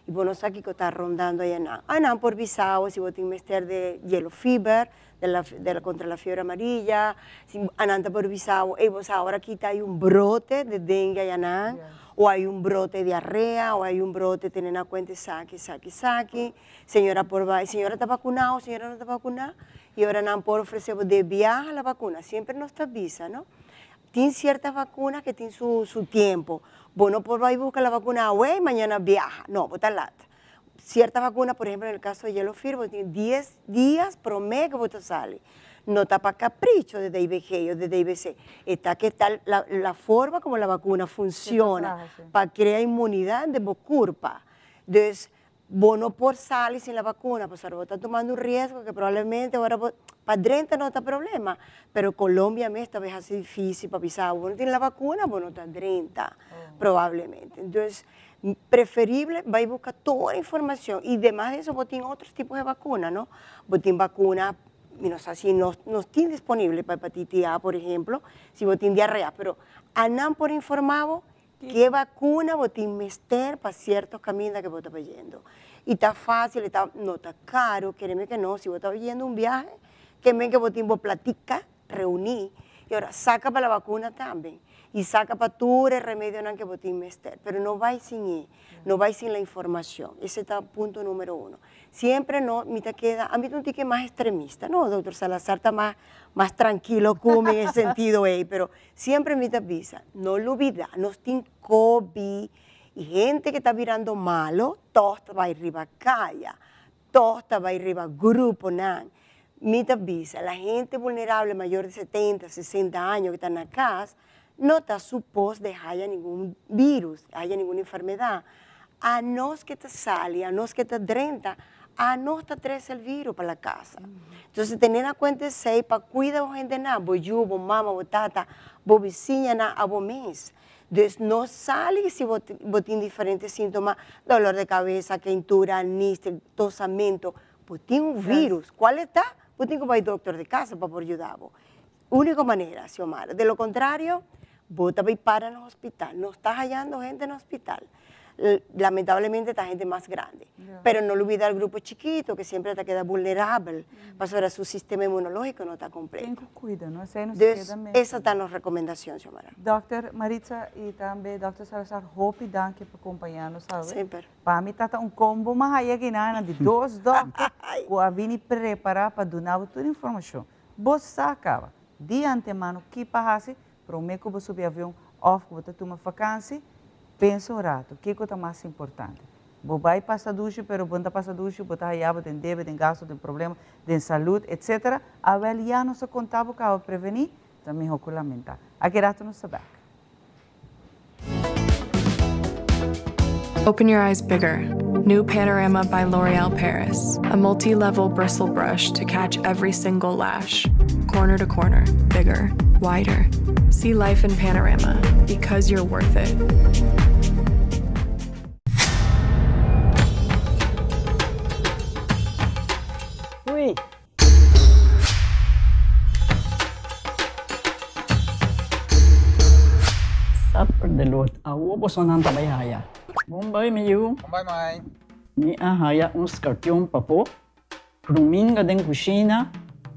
y vos no sabes que está rondando allá. Anan por Bissau, si vos tienes mester de yellow fever, contra la fiebre amarilla, si ananta por Bissau, y vos ahora aquí hay un brote de dengue allá, o hay un brote de diarrea, o hay un brote, tener en cuenta, saque. Señora, señora está vacunada, señora no está vacunada, y ahora no por ofrecer de viaje a la vacuna, siempre nos avisa, ¿no? Tiene ciertas vacunas que tienen su tiempo. Vos no por ir a buscar la vacuna hoy, mañana viaja. No, vos estás lata. Ciertas vacunas, por ejemplo, en el caso de yellow fever, vos tienes 10 días por mes que vos te sale. No está para capricho de IBG o de IBC. Está que tal la forma como la vacuna funciona para crear inmunidad de vos culpa. Entonces, vos no por salir sin la vacuna, pues ahora vos estás tomando un riesgo que probablemente ahora para Drenta no está problema, pero Colombia me esta vez así difícil para pisar. Vos no tienes la vacuna, vos no estás Drenta, probablemente. Entonces, preferible va a buscar toda la información y además de eso vos tienes otros tipos de vacunas, ¿no? Vos tienes vacunas, así no tiene disponible para hepatitis A, por ejemplo, si vos tienes diarrea, pero andan por informado qué vacuna vos tienes mester para ciertos caminos que vos estás yendo. Y está fácil, no está caro, créeme que no, si vos estás yendo un viaje, que ven que vos tienes platica, reuní, y ahora saca para la vacuna también, y saca para tu remedio que vos tienes mester, pero no vais sin él, no vais sin la información, ese está punto número 1. Siempre no, me queda, a mí un tique más extremista, no, doctor Salazar está más tranquilo como en ese sentido, pero siempre me avisa, no lo olvida, nos tiene COVID, y gente que está virando malo, todos va arriba calla, todos va arriba grupo, me avisa, la gente vulnerable mayor de 70, 60 años que está en la casa, no está supuesto de que haya ningún virus, haya ninguna enfermedad. A nos que te sale, a nos que te drenta, a nos te trae el virus para la casa. Entonces, tener en cuenta eso, para cuidar a gente, vos yo, vos mamá, vos tata, vos vecina, a vos mes. Entonces, no sale si vos tienes diferentes síntomas, dolor de cabeza, quentura, níster, tosamento, vos tienes un virus. ¿Cuál está? Vos tienes que ir al doctor de casa para poder ayudar. Única manera, Xiomara. De lo contrario, vos te vas para el hospital. No estás hallando gente en el hospital. Lamentablemente está gente más grande. Pero no olvidar el grupo chiquito, que siempre te queda vulnerable. Para su sistema inmunológico no está completo. Quem cuida, não é? Essa está na recomendação, Xiomara. Dr. Maritza e também Dr. Salazar, hope danke por acompanhar-nos, sabe? Sempre. Para mim está um combo mais aí que nada de 2 doctores que a vim preparar para dar toda a informação. Você acaba de antemano que passa para o meio que você subir avião off, que você toma vacância, pensa o rato, o que é mais importante? Você vai passar ducha, mas você passa ducha, você vai tem débito, tem gasto, tem problema, tem saúde, etc. Avaliar nossa contábil para prevenir, também é regulamentar. Aqui rato nos saber. Open your eyes bigger. New Panorama by L'Oreal Paris. A multi-level bristle brush to catch every single lash. Corner to corner, bigger, wider. See life in Panorama, because you're worth it. Uy. Sapper de lot. Awo po sonan tabayaya. Bombay miyu. Bombay mai. Ni ahaya un scarpion papo. Pruminga den kusina.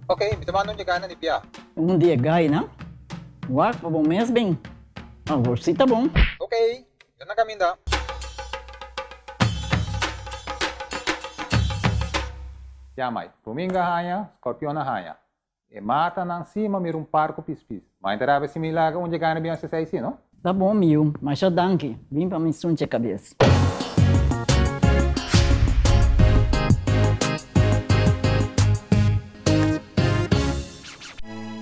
Okay, bitamano niya gana ni Pia. Um dia gay na. Wak pa bom mes bem. Agora sim tá bom. Okay, yan na kami da. Ya mai, Pruminga haya, Scorpion na haya. E mata nang cima mir parco pispis. Mas interava se milaga onde gana bem essa aí, não? Tá bom, miu, mas já danke. Vim para me sunte a cabeça.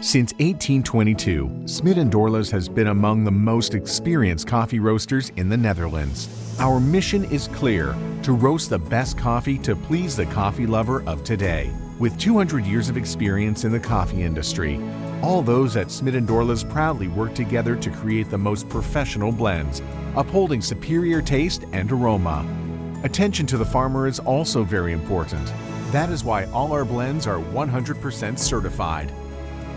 Since 1822, Smit & Dorlas has been among the most experienced coffee roasters in the Netherlands. Our mission is clear: to roast the best coffee to please the coffee lover of today. With 200 years of experience in the coffee industry, all those at Smit & Dorlas proudly work together to create the most professional blends, upholding superior taste and aroma. Attention to the farmer is also very important. That is why all our blends are 100% certified.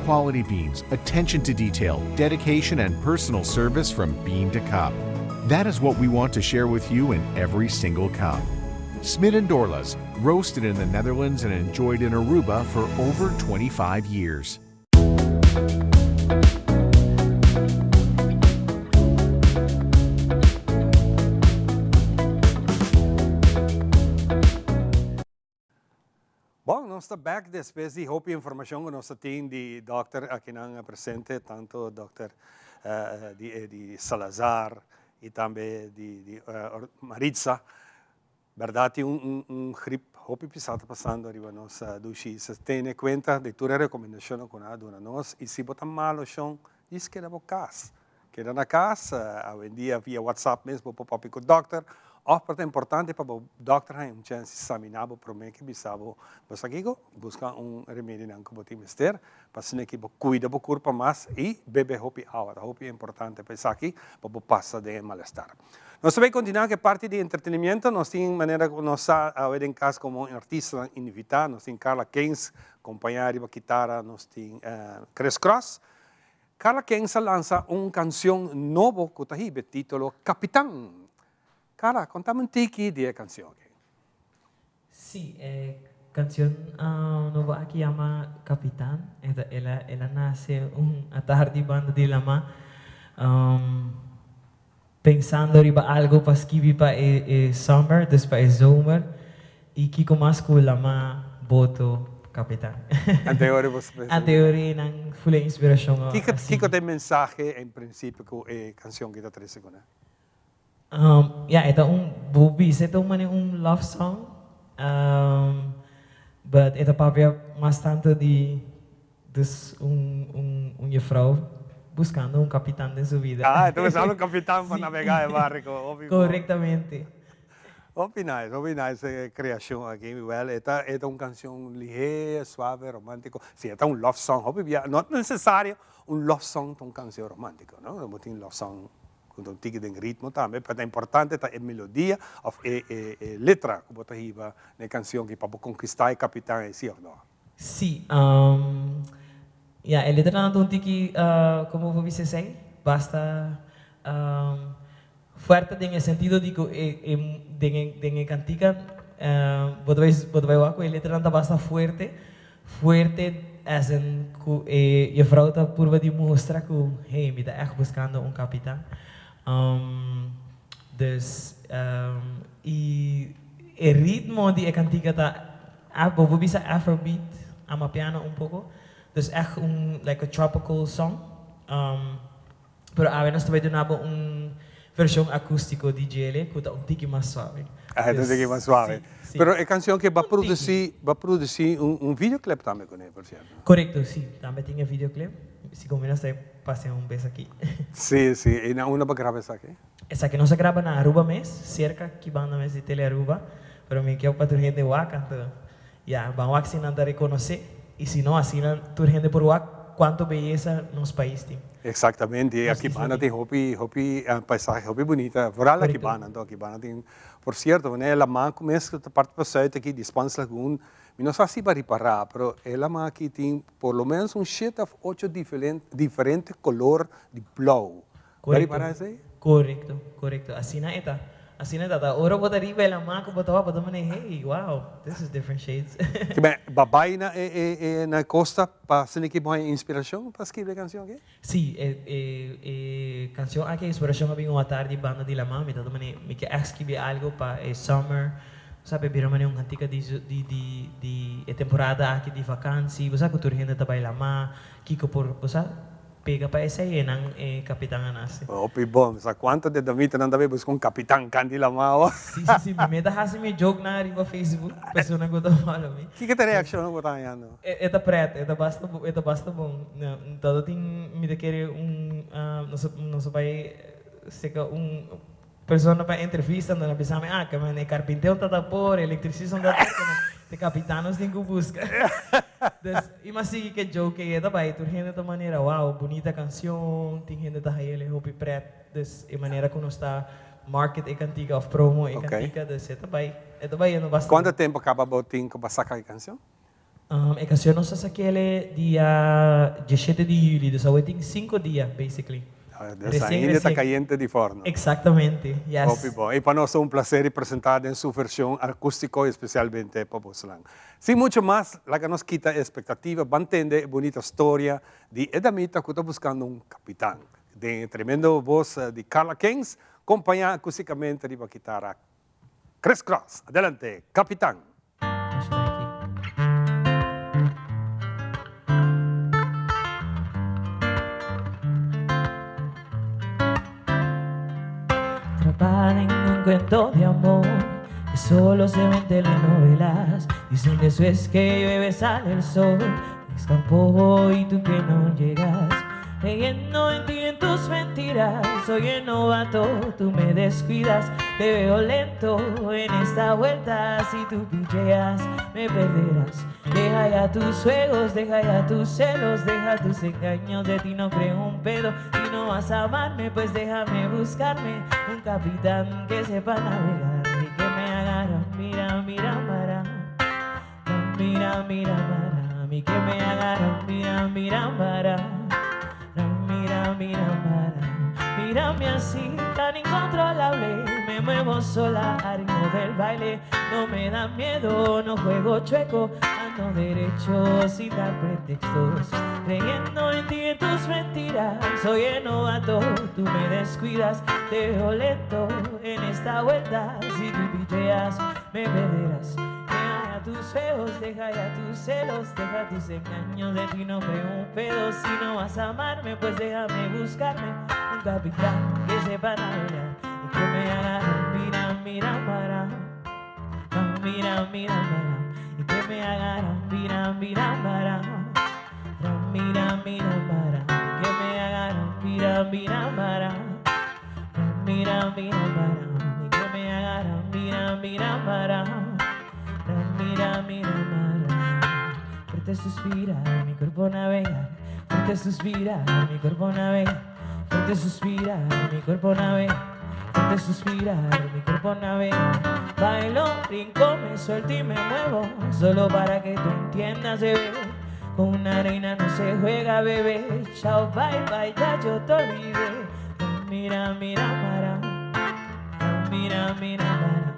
Quality beans, attention to detail, dedication, and personal service from bean to cup. That is what we want to share with you in every single cup. Smit and Dorlas, roasted in the Netherlands and enjoyed in Aruba for over 25 years. Bom, nós estamos back depois de roupa informação que nós temos de Dr. aqui na presente, tanto Dr. de Salazar e também de Maritza. Verdade, grip, roupa pisada passando arriba nós do X. Tem em conta de toda a recomendação que nós damos nós e se botar mal o chão, diz que é na casa. Queda na casa, hoje em dia via WhatsApp mesmo, para o com o doctor. É importante para o doctor ter uma chance de examinar o problema que bisabo. Mas aqui, buscar remédio que você mister, para que você cuida do corpo mais e bebe hopi agora. Hopi é importante para isso aqui, para o passar de mal-estar. Nós vamos continuar que parte de entretenimento, nós temos maneira que nós estamos em casa como artista invitado, nós temos Carla Keynes, companheira de guitarra, nós temos Chris Cross. Carla Keynes lança uma canção nova que está aí, título Capitán. Cara, contame un tiki de canción. Sí, canción nueva aquí llama Capitán. Ella nace a tarde banda de lama pensando riba algo para escribir para summer, después es zomer y Kiko más cool lama voto Capitán. Anteori nang full inspiración. Kiko tem mensaje en principio que canción que está 13 segundos. Ito bubis, ito love song. But ito papia mas tanto de vrouw buscando capitán de su vida. Então buscando capitán para navegar el barco. Correctamente. Nice criação aqui, well, esta é uma canção ligeira, suave, romântica. Sim, esta é love song, não é necessário love song uma canção romântica, não? Não tem love song com tique de ritmo também, mas é importante a melodia ou a letra que você riba na canção que para conquistar o capitão é sim ou não? Sim, a letra não tem que, como você disse, basta fuerte en el sentido de que en cantica você vai a letra não basta fuerte as in je vrouw está por de mostrar que hey, me está echt buscando capitán. E o ritmo de cantica está, vou bisa Afrobeat, amapiano pouco, dus echt like a tropical song, pero a veces também donava versão acústico de GL, que está tique mais suave. Então tique mais suave. Pero a canção que vai produzir videoclip também com ele, por exemplo. Correto, sim. Também tem videoclip. Se combina, você passa beijo aqui. Sim. E na uma para gravar essa aqui? Essa aqui não se grava na Aruba mesmo, cerca que banda mesmo de Tele Aruba. Pero me quero para tu gente de Waka, então, vamos a assim não reconhecer. E se não, assim tu gente por Waka, quanto beleza nos países tem. Exatamente, e aqui banda tem hopi paisagem hopi bonita, vooral aqui banda tem, por certo, né, ela man começa a parte para sair aqui de Spans Lagoon, não sei se vai reparar, pero ela man aqui tem por lo menos shade of 8 diferente color de blue. Vai reparar isso aí? Correcto, assim não é. Assim não é, ora botaria ela man que botava hey, wow, this is different shades. Que bem, babai na costa para ser que boa inspiração para escrever canção aqui? Sim, canção aqui inspiração para uma tarde banda de la mami, então me quer escrever algo para summer, sabe, vira uma cantica de temporada aqui de vacância, você que tu rende também la ma, kiko por, você pega para essa aí nang capitán nasce. Opi bom, sa quanto de David não deve buscar capitán Candila Mao? Sim, me dá assim me joke na riba Facebook, pessoa que tá falando me. Que te reação não botar ayando? Eta preto, eta basta bom. Todo tem me de querer não se vai seca pessoa para entrevista na pensar que man carpinteiro tá por, eletricista tá por, de capitães tem que buscar. Imagina que joke que é vai, tu gente da maneira, wow, bonita canção, tem gente da ele, hopi pret, de maneira como está market e cantiga of promo e cantiga, de é vai não basta. Quanto tempo acaba botin que vai sacar a canção? A canção não se saquele dia 17 de julho, então tem 5 dias basically. Ainda está caliente de forno. Exactamente, yes. Hopi bom. E para nós é um prazer representar em sua versão acústica, especialmente para você. Sim, muito mais, lá que nos quita a expectativa, para entender a bonita história de Edamita, que está buscando um capitão. De tremendo voz de Carla Kings, acompanhada acústicamente de guitarra Chris Cross. Adelante, capitão. Atrapada en un cuento de amor que solo se ve en telenovelas. Dicen que eso es que llueve, sale el sol, escapó y tú que no llegas. Creyendo en ti y en tus mentiras, soy el novato, tú me descuidas. Te veo lento en esta vuelta, si tú picheas me perderás. Deja ya tus juegos, deja ya tus celos, deja tus engaños, de ti no creo un pedo. Si no vas a amarme, pues déjame buscarme un capitán que sepa navegar y que me agarra, mira, mira, para. Mira, mira, para, mí que me agarra, mira, mira, para. Mira, mira, para, mírame así, tan incontrolable. Me muevo sola al ritmo del baile. No me da miedo, no juego chueco, ando derecho sin dar pretextos. Creyendo en ti y en tus mentiras, soy el novato, tú me descuidas. Te veo lento en esta vuelta, si tú picheas me perderás. Deja ya tus feos, deja ya tus celos, deja tus engaños, de ti no creo un pedo. Si no vas a amarme, pues déjame buscarme un capitán que sepa navegar y que me haga mira, mira, para. Mira, mira, para, y que me haga mira, mira, para. Mira, mira, para, y que me haga mira, mira, para. Mira, mira, para, y que me haga mira, mira, para. Mira, mira, para. Fuerte suspira, mi cuerpo navega. Fuerte suspira, mi cuerpo navega. Fuerte suspira, mi cuerpo navega. Fuerte suspira, mi cuerpo navega. Bailo, brinco, me suelto y me muevo, solo para que tú entiendas, bebé. Con una reina no se juega, bebé. Chao, bye, bye, ya yo te olvidé. Mira, mira, para. Mira, mira, para.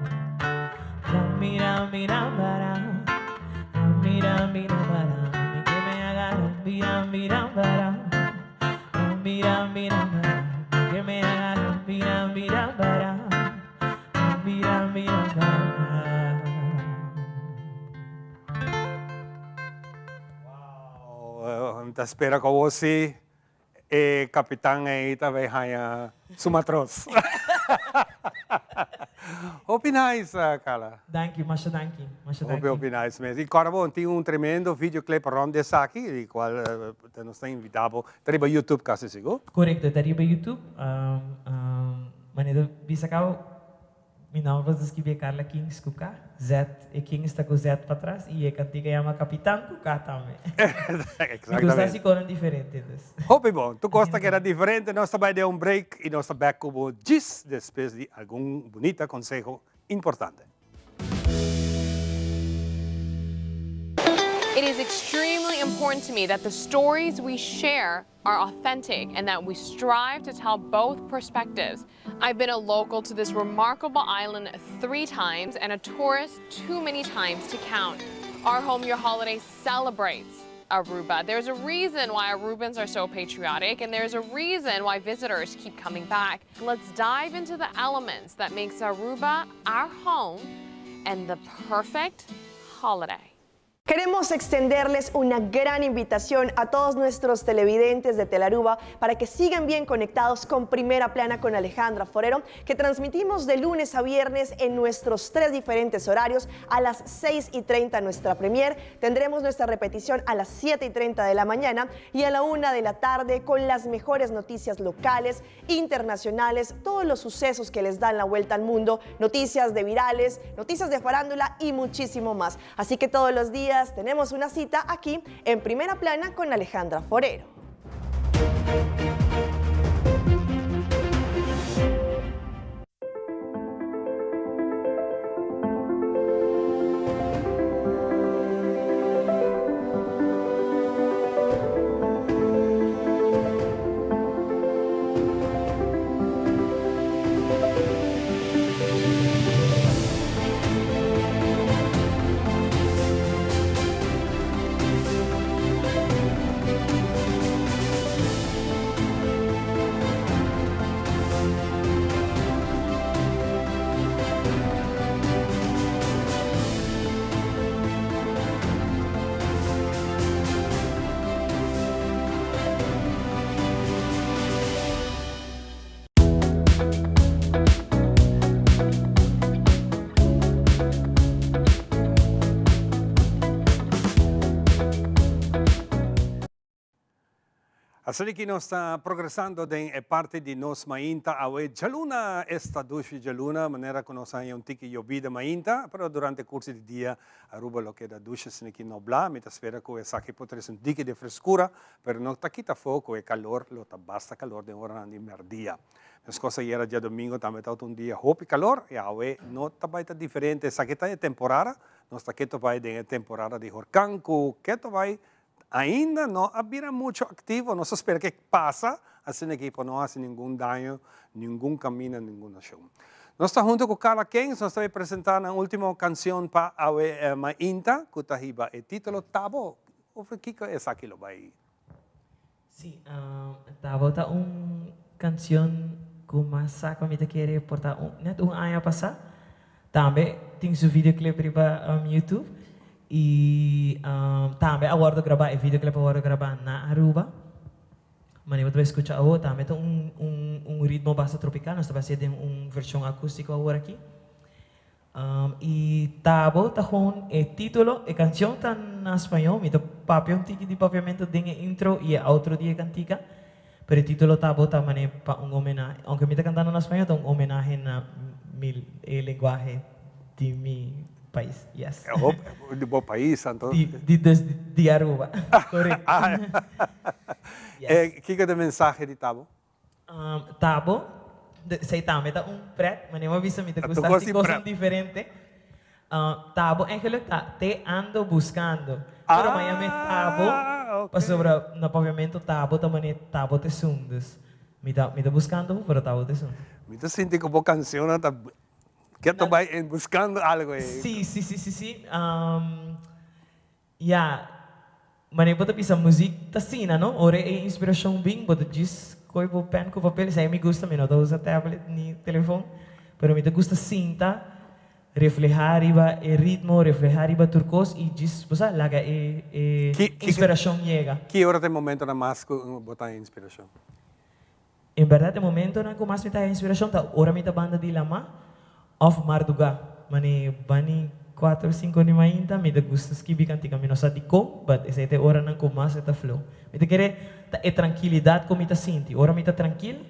Mira, mira, para. Mira, mira, para. Mi que me agarra. Mira, mira, para. Mira, mira, para. Mi que me agarra. Mira, mira, para. Mira, mira, para. Wow, te espero que você, capitão aí, também ganha sumatros. Opinais, Carla? Thank you, Masha, thank you. Masha, thank you. Opinais mesmo. E agora, bom, tem tremendo videoclip rond dessa aqui, de qual nos está invitado. Está no YouTube, caso seguro? Correcto, está no YouTube. Maneira, bisa kau, meu nome é escrever Carla Kings Kuka. Z, e Kings está com Z para trás, e a cantiga chama Capitão Kuka também. Exatamente. Me gusta assim com diferentes. Hope bom, tu gosta que era diferente, nós também deu break e nós back como diz depois de algum bonito conselho importante. It is extremely important to me that the stories we share are authentic and that we strive to tell both perspectives. I've been a local to this remarkable island 3 times and a tourist too many times to count. Our Home Your Holiday celebrates Aruba. There's a reason why Arubans are so patriotic, and there's a reason why visitors keep coming back. Let's dive into the elements that makes Aruba our home and the perfect holiday. Queremos extenderles una gran invitación a todos nuestros televidentes de Telaruba para que sigan bien conectados con Primera Plana con Alejandra Forero, que transmitimos de lunes a viernes en nuestros 3 diferentes horarios. A las 6:30 nuestra premier, tendremos nuestra repetición a las 7:30 de la mañana y a la 1 de la tarde con las mejores noticias locales, internacionales, todos los sucesos que les dan la vuelta al mundo, noticias de virales, noticias de farándula y muchísimo más. Así que todos los días tenemos una cita aquí en Primera Plana con Alejandra Forero. Así que nos está progresando en parte de nos mainta awe jaluna esta dushi jaluna manera que nos hay un tiki llovida mainta, pero durante el curso del día aruba lo que da dushi sin que no bla, mientras espera que saque potres un tiki de frescura, pero no ta quita foco e calor, lo ta basta calor de hora de merdia. Las cosas era ya domingo también está un día hopi calor e awe no ta baita diferente, sa que ta temporada, no está que to vai de temporada de horcanco, que to vai ainda não havia muito ativo, não se espera que passa, assim que equipo não hace nenhum dano, nenhum caminho, nenhuma show. Nós estamos junto com Carla Keynes, nós estamos apresentando a última canção para a Mainta, que está aí, o título Tabo. O que é essa que lo vai? Sim, Tabo está canção que mais saca me querer portar net ano passado. Também tem seu videoclip para YouTube. E também agora gravar videoclip agora gravar na Aruba. Mas eu vou escutar agora também tem ritmo bastante tropical, nós estamos fazendo versão acústica agora aqui. E Tabo tá com o título, a canção tá na espanhol, me dá papel tiki de papiamento de intro e outro dia cantica. Pero o título Tabo tá mané para homenagem, aunque me tá cantando na espanhol, tá homenagem na linguagem de mi país, yes. De bom país, então. De Aruba, correto. Yes. Que é a mensagem de Tabo? Tabo, sei também tá preto, mas eu aviso me gusta assim coisas diferentes. Tabo, eigenlijk tá te ando buscando. Pero Miami Tabo, okay. Sobre no pavimento Tabo também Tabo te sundes. Me tá buscando, pero Tabo te sundes. Me tá sentindo como canção tá que tu vai buscando algo aí. Sí. Mas eu bisa música tasina, não? Ora é inspiração bem, but diz coi vou pen com papel, sai me gusta, me não usa tablet nem telefone, pero me gusta cinta, reflejar iba el ritmo, reflejar iba turcos e diz, você laga inspiração chega. Que hora tem momento na mais botar inspiração? Em verdade, o momento na que mais me dá inspiração, tá hora me dá banda de lama. Of Marduga, mani bani 4 ou 5 ni mainta, me da gusto skibi cantica me nossa dico, but essa é hora não com mais esta flow. Me da querer é tranquilidade como me sinti. Ora me tá tranquilo,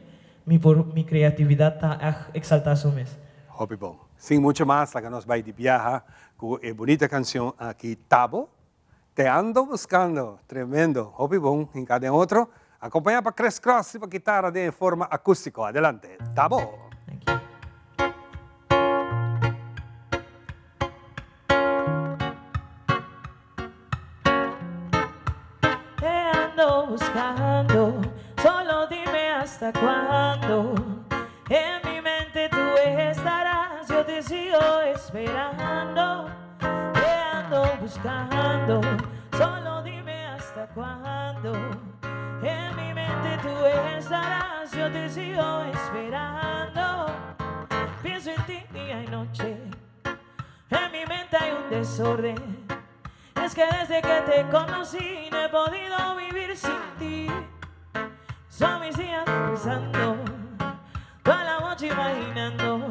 mi criatividade tá exaltar so mes. Hopi bom. Sim, muito mais, lá que nós vai de viajar com a bonita canção aqui Tabo. Te ando buscando, tremendo. Hopi bom, em cada outro. Acompanha para Chris Cross e para guitarra de forma acústica. Adelante, Tabo. Buscando, solo dime hasta cuándo. En mi mente tú estarás, yo te sigo esperando. Te ando buscando, solo dime hasta cuándo. En mi mente tú estarás, yo te sigo esperando. Pienso en ti día y noche, en mi mente hay un desorden. Es que desde que te conocí no he podido vivir sin ti. Son mis días pensando, toda la noche imaginando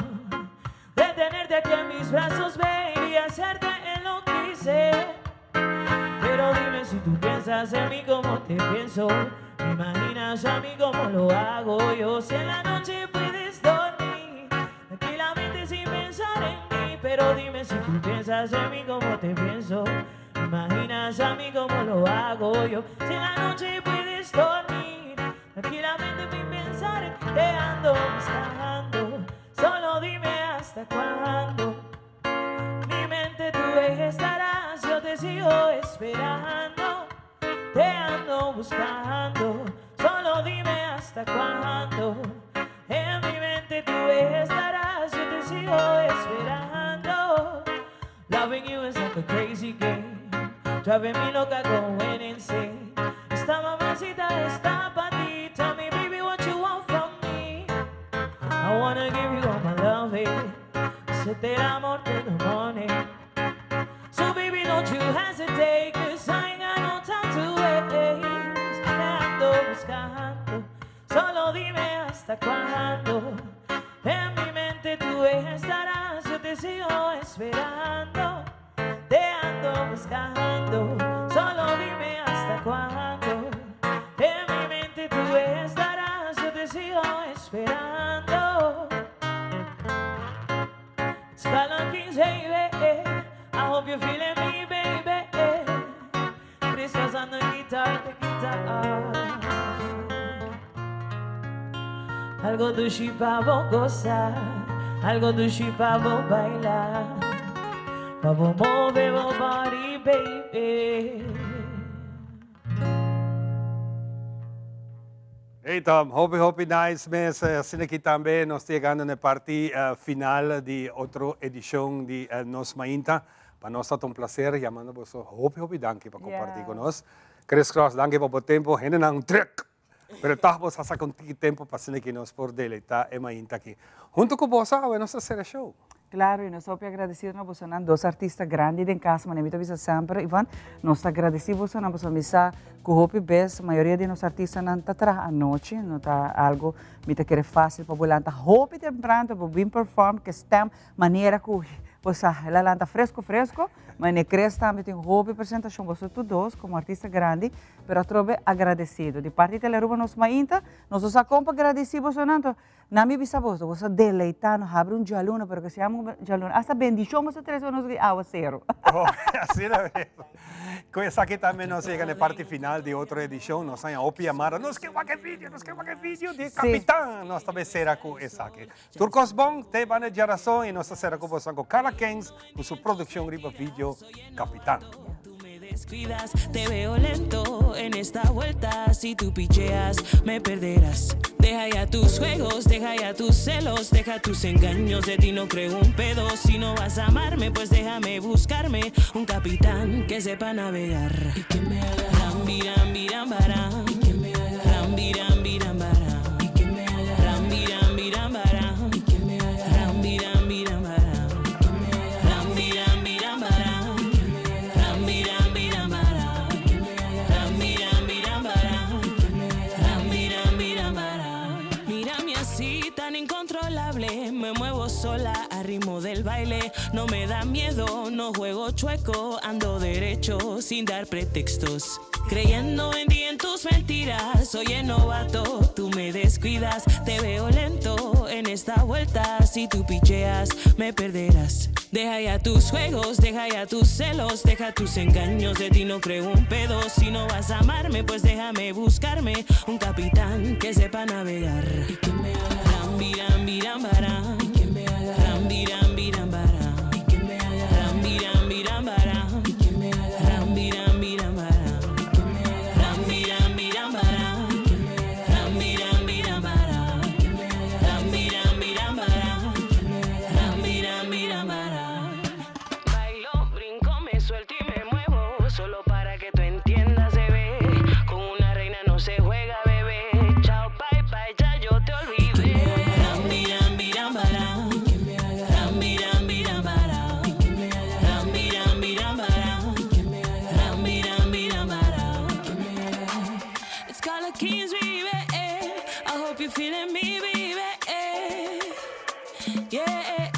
de tenerte aquí en mis brazos, baby, y hacerte enloquecer. Pero dime si tú piensas en mí como te pienso, me imaginas a mí como lo hago yo. Si en la noche puedes dormir tranquilamente sin pensar en mí, pero dime si tú piensas en mí como te pienso. Imaginas a mí como lo hago yo. Si en la noche puedes dormir tranquilamente sin pensar en te ando buscando. Solo dime hasta cuándo. Mi mente tú estarás, yo te sigo esperando. Te ando buscando. Solo dime hasta cuándo. En mi mente tú estarás, yo te sigo esperando. Loving you is like a crazy game, driving me loca, going insane. Esta mamacita está pa' ti. Tell me, baby, what you want from me. I wanna give you all my love, hacerte el amor till the morning. So baby, don't you hesitate, 'cause I ain't got no time to waste. Te ando buscando, solo dime hasta cuándo. En mi mente tú estarás, yo te sigo esperando. Te ando buscando, solo dime hasta cuándo. En mi mente te quitar. Algo dulce para vos gozar, algo dulce para vos bailar, para vos mover vos body, baby. Então, hope nice, mas assim aqui também nós chegando na parte final de outra edição de Nos Mainta. Para nós é um prazer, chamando você, hope danke para compartilhar conosco. Chris Cross, danke por tempo, ainda não trick. Pero tá você saca um tempo para assim aqui nós por deleitar e Mainta aqui. Junto com você, vamos fazer show. Claro, e nós somos agradecidos a você, dois artistas grandes em casa, mas eu visa sempre, Ivan, nós agradecemos a você, misa, que hope bes, a maioria de nós artistas não está atrás à noite, não está algo, mita que é fácil para volar, tá hope temprano, para bem perform, que está maneira que você, ela lanta fresco, mas ne cresce também tem hope apresentação, você todos como artista grande, pero trobe agradecido. De parte de Teleruba Nos Mainta, nós os acompanhamos agradecidos, não, na minha bisavó, você deleitando, abre um jaluna, pero que se chama jaluna, hasta bendição você traz nos água zero. Assim é mesmo. Com essa aqui também nós chegamos na parte final de outra edição, nós temos a Opi Amara, nós queremos vídeo de Capitão, nós também será com essa aqui. Turcos bom, te van a geração e nós será com você com Carla Keynes, com sua produção riba vídeo Capitán. Descuidas, te veo lento en esta vuelta, si tú picheas me perderás. Deja ya tus juegos, deja ya tus celos, deja tus engaños, de ti no creo un pedo. Si no vas a amarme, pues déjame buscarme un capitán que sepa navegar. Y que me haga rambirambirambará. Y que me haga rambirambirambará. Y que me haga rambirambirambará. Y que me haga rambirambirambará. Y que me haga rambirambirambará. Incontrolable, me muevo sola a ritmo del baile, no me da miedo, no juego chueco, ando derecho sin dar pretextos, creyendo en ti, en tus mentiras, soy el novato, tú me descuidas, te veo lento en esta vuelta, si tú picheas me perderás, deja ya tus juegos, deja ya tus celos, deja tus engaños, de ti no creo un pedo, si no vas a amarme, pues déjame buscarme un capitán que sepa navegar. Y que me haga rambirambirambará. Y que me haga rambirambirambará. Y que me haga rambirambirambará. Y que me haga rambirambirambará. Y que me haga rambirambirambará. Y que me haga rambirambirambará. Y que me haga rambirambirambará. Y que me haga rambirambirambará. Bailo, brinco, me suelto y me muevo, solo para que tú entiendas, bebé. Con una reina no se juega, bebé. Chao, bye, bye, ya yo te olvidé. Feeling me, baby, yeah,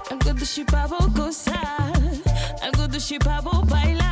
algo de chipavo gozar, algo de chipavo bailar.